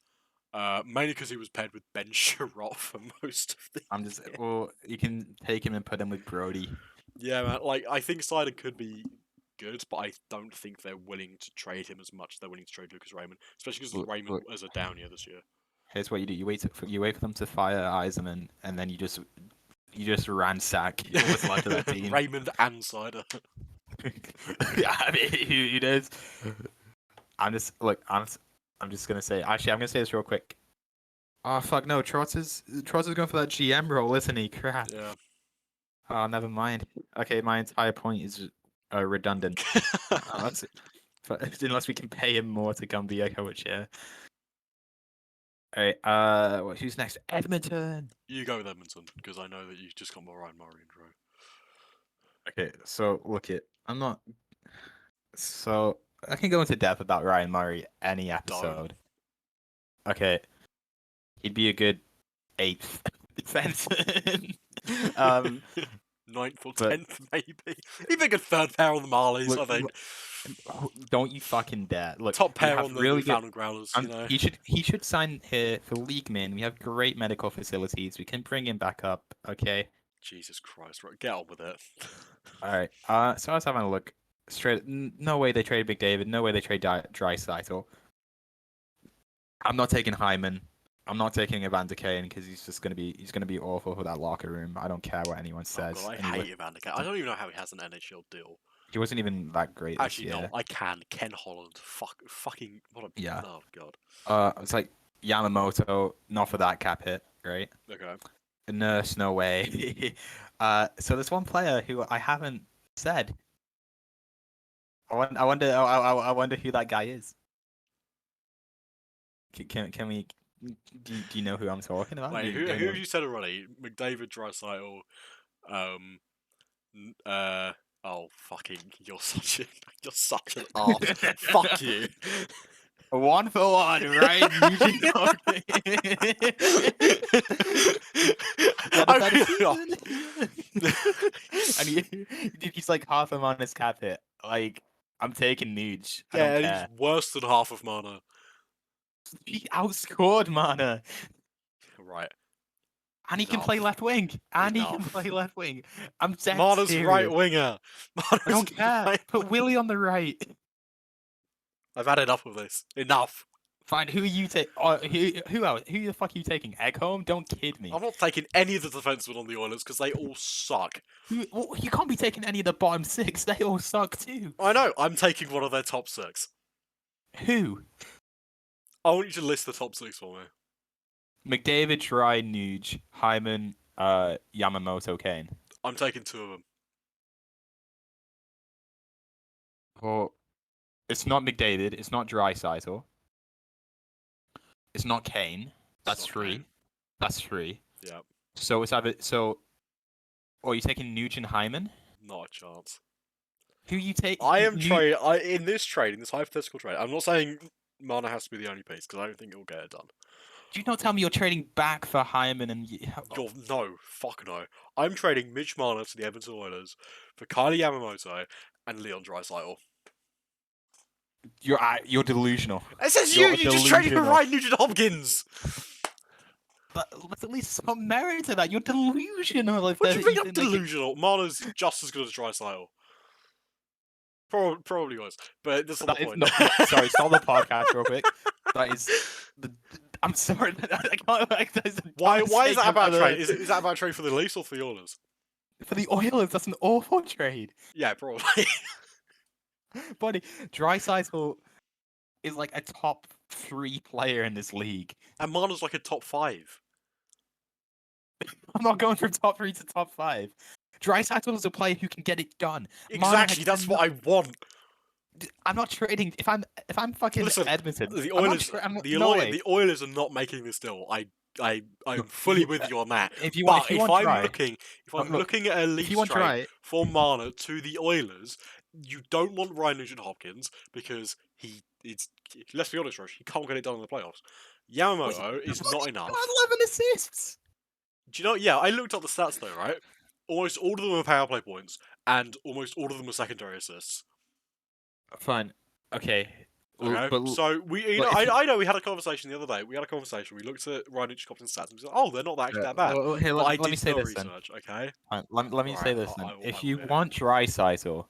Mainly because he was paired with Ben Sherratt for most of the year. Well, you can take him and put him with Brody. Yeah, man. Like, I think Seider could be good, but I don't think they're willing to trade him as much as they're willing to trade Lucas Raymond, especially because Raymond was a down year this year. Here's what you do: you wait for them to fire Eisenman, and then you just ransack what's left of that team. Raymond and Seider. Yeah, I mean, who knows? I'm just gonna say. Actually, I'm gonna say this real quick. Oh fuck no, Trotter's going for that GM role, isn't he? Crap. Yeah. Oh, never mind. Okay, my entire point is redundant. unless, unless we can pay him more to come be a coach here. Alright, who's next? Edmonton. You go with Edmonton, because I know that you just got more Ryan Murray intro. Okay, so look I'm not. So I can go into depth about Ryan Murray any episode. Okay, he'd be a good 8th defenseman. 9th or 10th, maybe. He'd be a good third pair on the Marlies, I think. Don't you fucking dare! Look, top pair on the really Newfoundland Growlers. You know, he should sign here for League Min. We have great medical facilities. We can bring him back up. Okay. Jesus Christ! Right, get on with it. All right. So I was having a look. Straight. No way they trade Big David. No way they trade Draisaitl. I'm not taking Hyman. I'm not taking Evander Kane because he's gonna be awful for that locker room. I don't care what anyone says. Oh God, I hate Evander Kane. I don't even know how he has an NHL deal. He wasn't even that great this year. Actually, no, I can. Ken Holland. Fucking what a yeah. Oh God. It's like Yamamoto, not for that cap hit, right? Okay. Nurse, no way. So there's one player who I haven't said. I wonder who that guy is. Can we? Do you know who I'm talking about? Wait, who have you said already? McDavid, Draisaitl, oh fucking! You're such an arse. Fuck you. 1 for 1, right? And he's like half a minus cap hit. Like, I'm taking Nuge. Yeah, he's worse than half of Marner. He outscored Marner. Right. And he can play left wing. I'm dead Marner's serious. right winger. I don't care. Put Willie on the right. I've had enough of this. Enough. Fine. Who are you taking? Who else? Who the fuck are you taking? Ekholm? Don't kid me. I'm not taking any of the defensemen on the Oilers because they all suck. You can't be taking any of the bottom 6. They all suck too. I know. I'm taking one of their top 6. Who? I want you to list the top 6 for me. McDavid, Try, Nuge, Hyman, Yamamoto, Kane. I'm taking 2 of them. Well, it's not McDavid. It's not Draisaitl. It's not Kane. That's 3. Kane. That's 3. Yeah. So it's either are you taking Nuge and Hyman? Not a chance. Who you take? I am in this hypothetical trade. I'm not saying Marner has to be the only piece because I don't think it'll get it done. Do you not tell me you're trading back for Hyman and? No, fuck no. I'm trading Mitch Marner to the Edmonton Oilers for Kylie Yamamoto and Leon Draisaitl. You're delusional. It says you just traded for Ryan Nugent-Hopkins. But at least some merit to that. You're delusional. What do you think I'm delusional? Marner's just as good as Draisaitl. Probably was, but that's not the point. Sorry, stop the podcast real quick. That is I'm sorry. I can't. Why is that about trade? Is that about trade for the Leafs or for the Oilers? For the Oilers, that's an awful trade. Yeah, probably. Buddy, Draisaitl is like a top 3 player in this league. And Marner's like a top 5. I'm not going from top 3 to top 5. Draisaitl is a player who can get it done. Exactly, that's what I want. I'm not trading. If I'm fucking Edmonton, the Oilers are not making this deal. I'm fully with you on that. If I'm looking at a Leafs trade for Marner to the Oilers, you don't want Ryan Nugent-Hopkins because let's be honest, Rosh, he can't get it done in the playoffs. Yamamoto is not enough. 11 assists. Do you know? Yeah, I looked up the stats though, right? Almost all of them are power play points, and almost all of them are secondary assists. Fine. Okay. Okay. So I know we had a conversation the other day. We looked at Ryan Nugent-Hopkins' stats and we said, "Oh, they're not actually that bad." Here, let me say this research, then. Okay. Let me say this then. If you want Draisaitl,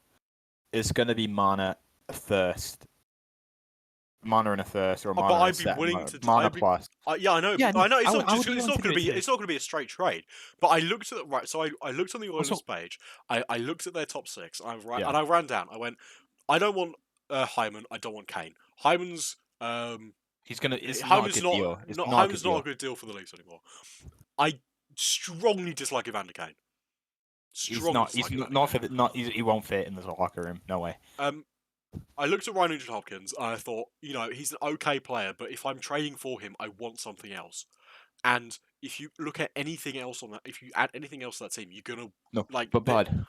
it's going to be Marner first. Marner in a first or Marner. But I'd be willing to Marner plus. Yeah, I know. Yeah, I know. It's not going to be a straight trade. But I looked at So I looked on the Oilers page. I looked at their top 6. And I ran down. I went. I don't want Hyman. I don't want Kane. Hyman's He's gonna. It's not a Hyman's good not, deal. It's not not a good Hyman's not a deal. good deal for the Leafs anymore. I strongly dislike Evander Kane. He's Strongly not. He's dislike Evander not Kane. for the, not. He won't fit in the locker room. No way. I looked at Ryan Nugent-Hopkins and I thought, he's an okay player, but if I'm trading for him, I want something else. And if you look at anything else on that, if you add anything else to that team, you're gonna No, like. but Bud.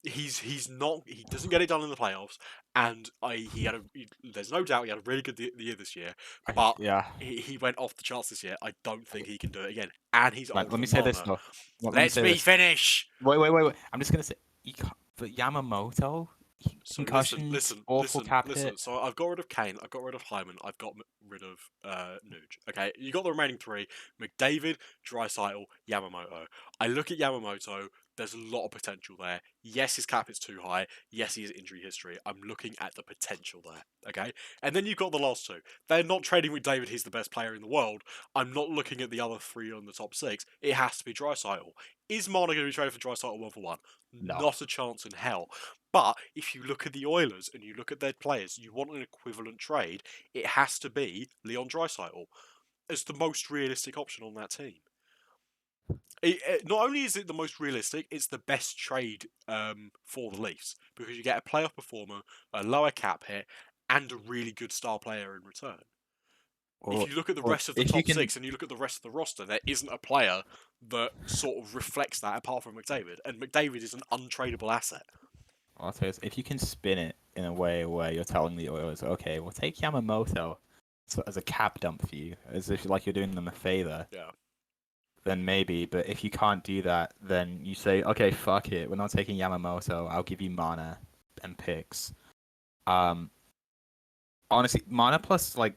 He's not. He doesn't get it done in the playoffs, and there's no doubt he had a really good year this year, but Yeah. he went off the charts this year. I don't think he can do it again, and he's Right, older let me than say this Marner. though. Let me Let say me this. finish. Wait. I'm just gonna say, but Yamamoto, So concussions, awful cap hit. So I've got rid of Kane, I've got rid of Hyman, I've got rid of Nuge. Okay, you got the remaining three: McDavid, Draisaitl, Yamamoto. I look at Yamamoto. There's a lot of potential there. Yes, his cap is too high. Yes, he has injury history. I'm looking at the potential there. Okay, and then you've got the last two. They're not trading McDavid. He's the best player in the world. I'm not looking at the other three on the top six. It has to be Draisaitl. Is Marner going to be traded for Draisaitl 1-for-1? No. Not a chance in hell. But if you look at the Oilers and you look at their players, you want an equivalent trade, it has to be Leon Draisaitl as the most realistic option on that team. Not only is it the most realistic, it's the best trade for the Leafs because you get a playoff performer, a lower cap hit, and a really good star player in return. If you look at the rest of the top six and you look at the rest of the roster, there isn't a player that sort of reflects that apart from McDavid, and McDavid is an untradeable asset. I'll tell you this, if you can spin it in a way where you're telling the Oilers, okay, we'll take Yamamoto as a cap dump for you, as if like you're doing them a favor. Yeah. Then maybe, but if you can't do that, then you say, okay, fuck it, we're not taking Yamamoto. I'll give you Mana and picks. Honestly, Mana plus like,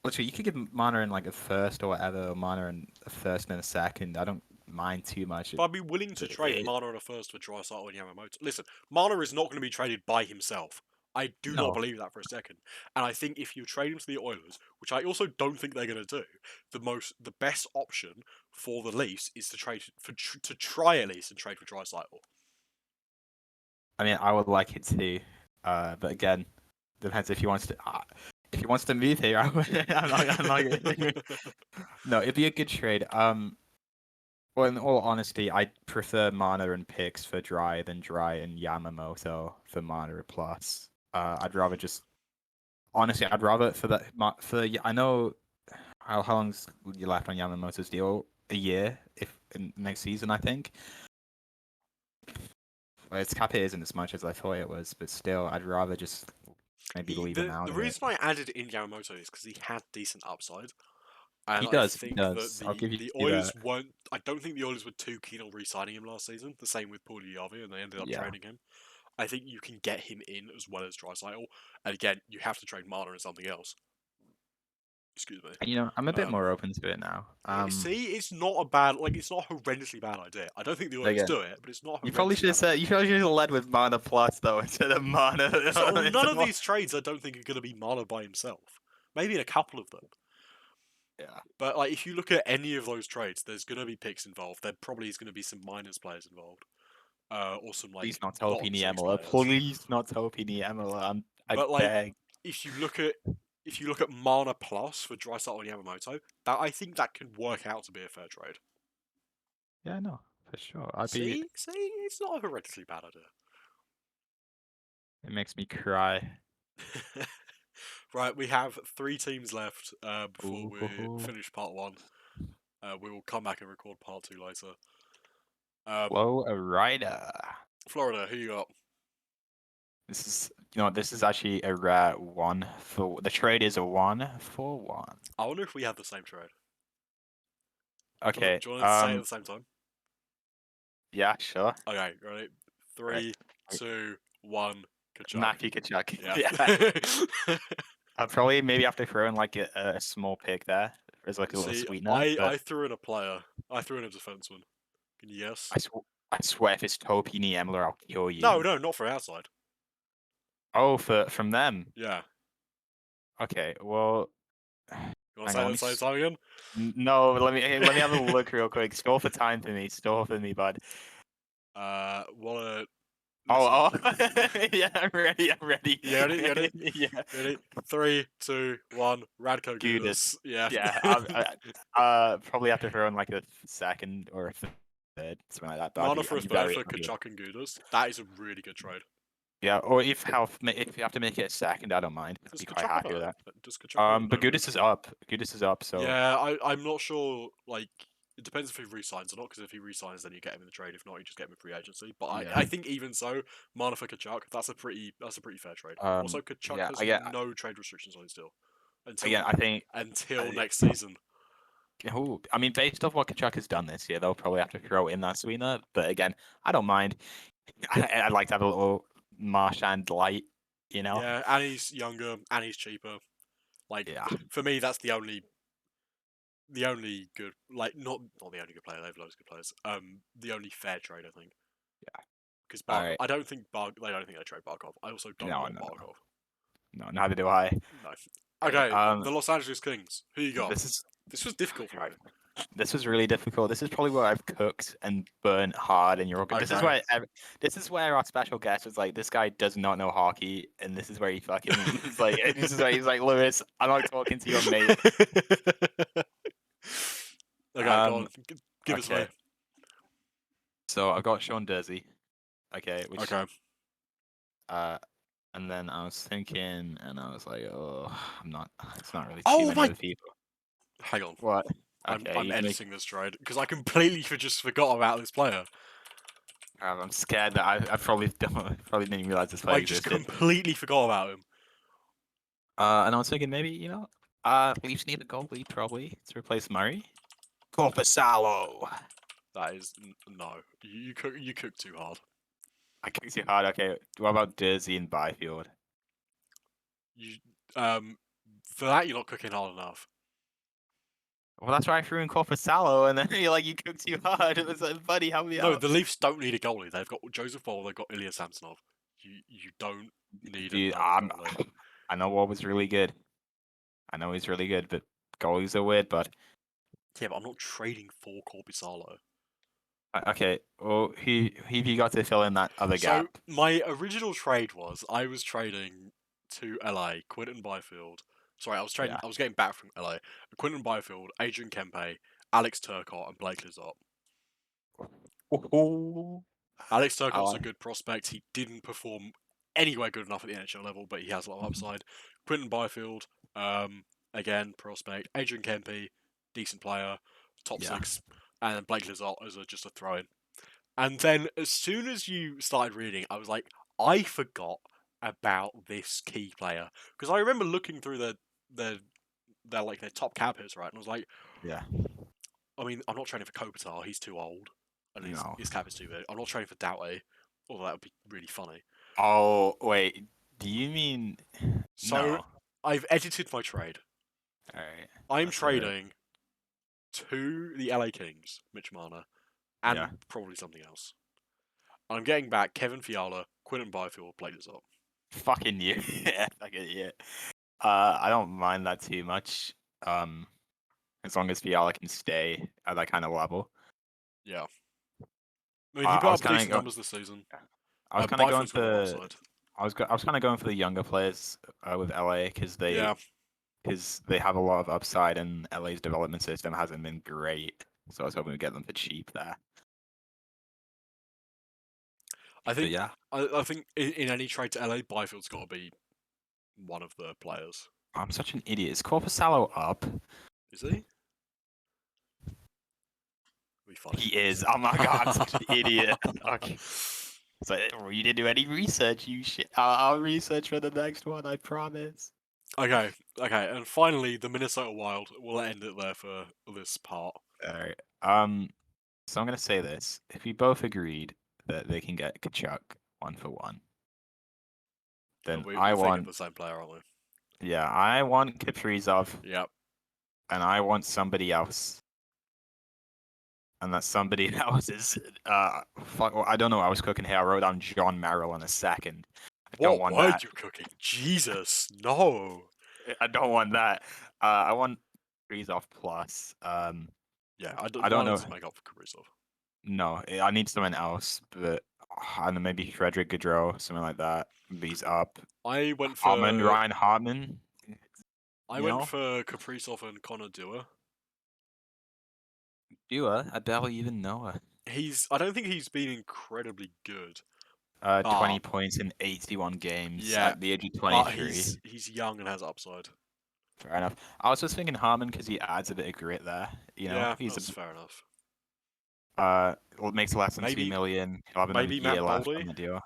literally, you could give Mana in like a first or whatever, or Mana in a first and a second. I don't mind too much. But I'd be willing to trade Marner on a first for Draisaitl and Yamamoto. Listen, Marner is not going to be traded by himself. I do not believe that for a second. And I think if you trade him to the Oilers, which I also don't think they're going to do, the best option for the Leafs is to trade to try at least and trade for Draisaitl. I mean, I would like it too, but again, depends if he wants to. If he wants to move here, I'm not. No, it'd be a good trade. Well, in all honesty, I prefer Mana and picks for Dry than Dry and Yamamoto for Mana plus. I'd rather just honestly, I'd rather for that I know how long's you left on Yamamoto's deal? A year, if in next season, I think. Well, its cap hit isn't as much as I thought it was, but still, I'd rather just maybe leave him out. The reason I added in Yamamoto is because he had decent upside. And he does. I think He does. that I'll give you the Oilers that. weren't. I don't think the Oilers were too keen on re-signing him last season. The same with Puljujärvi, and they ended up trading him. I think you can get him in as well as Draisaitl. And again, you have to trade Marner and something else. Excuse me. You know, I'm a bit more open to it now. See, it's not a bad, it's not a horrendously bad idea. I don't think the Oilers do it, but it's not. You probably should have said. You probably should have led with Mana plus though instead of Mana. So none of these trades, I don't think, are going to be Mana by himself. Maybe in a couple of them. Yeah. But if you look at any of those trades, there's going to be picks involved. There probably is going to be some minors players involved. Or some Please not Topi Niemela. Please not Topi Niemela. I beg. If you look at Mana plus for Draisaitl and Yamamoto, I think that can work out to be a fair trade. Yeah, no, for sure. See, it's not a horrendously bad idea. It makes me cry. Right, we have 3 teams left before we finish part 1. We will come back and record part 2 later. Flow a rider. Florida, who you got? This is actually a rare 1 for the trade is a 1-for-1. I wonder if we have the same trade. Okay. Do you want to say it at the same time? Yeah, sure. Okay, ready? 3, 2, 1. Kachuk. Matthew Kachuk. Yeah. I'll probably maybe have to throw in like a small pick there as like a little sweetener. I threw in a player. I threw in a defenseman. Can you guess? I swear if it's Topi Niemela, I'll kill you. No, not for outside. Oh, from them? Yeah. Okay, well... You want to say it at the same time again? No, let me have a look real quick. Stall for time for me. Stall for me, bud. Oh, yeah, I'm ready. I'm ready. You ready? You ready? Yeah. Ready? 3, 2, 1. Radko Gudis. Gudas. Yeah. Yeah, probably have to throw in like a second or a third, something like that. But Mana for a I'd be third very for happy with it. Kachuk and Gudas. That is a really good trade. Yeah, or if you have to make it a second, I don't mind. I'd Does be quite Kachuk have happy with a that. Does Kachuk have a But no Gudis move? is up. Gudis is up, so Yeah, I'm not sure. Like, it depends if he resigns or not. Because if he resigns, then you get him in the trade. If not, you just get him in free agency. But yeah. I think even so, Mana for Kachuk, that's a pretty fair trade. Also, Kachuk Yeah, has no trade restrictions on his deal I think until next season. Ooh, I mean, based off what Kachuk has done this year, they'll probably have to throw in that sweetener. But again, I don't mind. I'd like to have a little Marchand light, you know? Yeah, and he's younger and he's cheaper. Like, Yeah. for me, that's the only good, like, not the only good player. They have loads of good players. The only fair trade, I think. Yeah. Because All right. I don't think they don't think they trade Barkov. I also don't want Barkov. No, neither do I. No. Right, Okay, the Los Angeles Kings. Who you got? This was difficult for me. This was really difficult. This is probably where I've cooked and burnt hard in Europe. This is Okay. where our special guest was like, this guy does not know hockey, and this is where he fucking is like, this is where he's like, Lewis, I'm not talking to your mate. Okay, go on. Give us away. So I've got Sean Dursey. Okay, which Okay. and then I was thinking, and I was like, oh, it's not really too Oh many my- other people. Hang on. What? I'm Okay, editing this trade because I completely just forgot about this player. I'm scared that I probably didn't even realize this player I just existed. completely forgot about him. And I was thinking maybe, Leafs need a goalie probably to replace Murray. Corpusalo. That is no. You cook too hard. I kicked you hard. Okay, what about Dursey and Byfield? You for that you're not cooking hard enough. Well, that's why I threw in Corpusalo, and then you're like, you cooked too hard. It was like, buddy, help me No, out. the Leafs don't need a goalie. They've got Joseph Ball. They've got Ilya Samsonov. You don't need Dude, another goalie. I know what was really good. I know he's really good, but goalies are weird. But Yeah, but I'm not trading for Corpusalo. okay, well, who have you got to fill in that other gap? So my original trade was I was trading to LA Quinton Byfield. Sorry, I was trading. Yeah. I was getting back from LA. Quinton Byfield, Adrian Kempe, Alex Turcotte, and Blake Lizotte. Alex Turcotte's a good prospect. He didn't perform anywhere good enough at the NHL level, but he has a lot of upside. Quinton Byfield, again, prospect. Adrian Kempe, decent player, top 6. And then Blake Lizotte as just a throw-in. And then as soon as you started reading, I was like, I forgot about this key player. Because I remember looking through their top cap hits, right? And I was like, Yeah. I mean, I'm not trading for Kopitar, he's too old. And his cap is too big. I'm not trading for Doughty, although that would be really funny. Oh, wait. Do you mean... So, no. I've edited my trade. Alright. I'm trading to the LA Kings, Mitch Marner, and probably something else. I'm getting back Kevin Fiala, Quinton Byfield, Blake Lizotte. Fucking you. Yeah, fucking yeah. I don't mind that too much. As long as Fiala can stay at that kind of level. Yeah. I mean, he put up decent numbers this season. I was kind of going for. I was kind of going for the younger players with LA because they have a lot of upside and LA's development system hasn't been great. So I was hoping to get them for cheap there. I think I think in any trade to LA, Byfield's got to be one of the players. I'm such an idiot. Is Corpusalo up? Is he? He is. Oh my god, I'm such an idiot. Okay. So you didn't do any research, you shit. I'll research for the next one, I promise. Okay, and finally, the Minnesota Wild. We'll end it there for this part. Alright. So I'm gonna say this: if we both agreed that they can get Kachuk 1-for-1, then I want the same player, aren't we? Yeah, I want Kaprizov. Yep. And I want somebody else. And that somebody else is fuck. Well, I don't know. I was cooking here. I wrote down John Merrill in a second. What were you cooking? Jesus, no. I don't want that. I want Kaprizov plus. Yeah, I don't know. Make up for Kaprizov. No, I need someone else. But and then maybe Frederick Gaudreau, something like that. He's up. I went Hartman, for Ryan Hartman. I You went know, for Kaprizov and Connor Dewar. Dua. I barely even know her. I don't think he's been incredibly good, 20 but points in 81 games yeah, at the age of but 23. he's young and has upside. Fair enough. I was just thinking Hartman because he adds a bit of grit there. You know, Yeah, he's that's fair enough. well, makes less than 2 Maybe million. He'll have another maybe year Matt left on Boldy. the deal.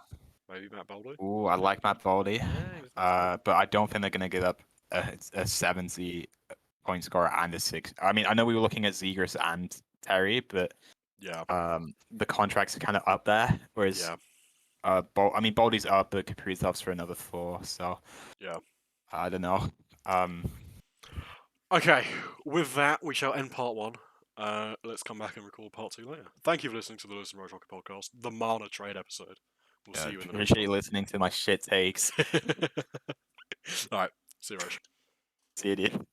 Maybe Matt Boldy. Ooh, I like Matt Boldy. Yeah, that's good. But I don't think they're gonna give up a 70 point scorer and a 6. I mean, I know we were looking at Zegras and Terry, but Yeah, the contracts are kind of up there. Whereas yeah, I mean, Boldy's up, but Kaprizov's for another 4. So yeah. I don't know. Um, Okay, with that, we shall end part 1. Let's come back and record part 2 later. Thank you for listening to the Lewis and Rozh Hockey Podcast, the Marner trade episode. We'll see you in the next appreciate you listening to my shit takes. one. Alright, see you, Roche. See you, dude.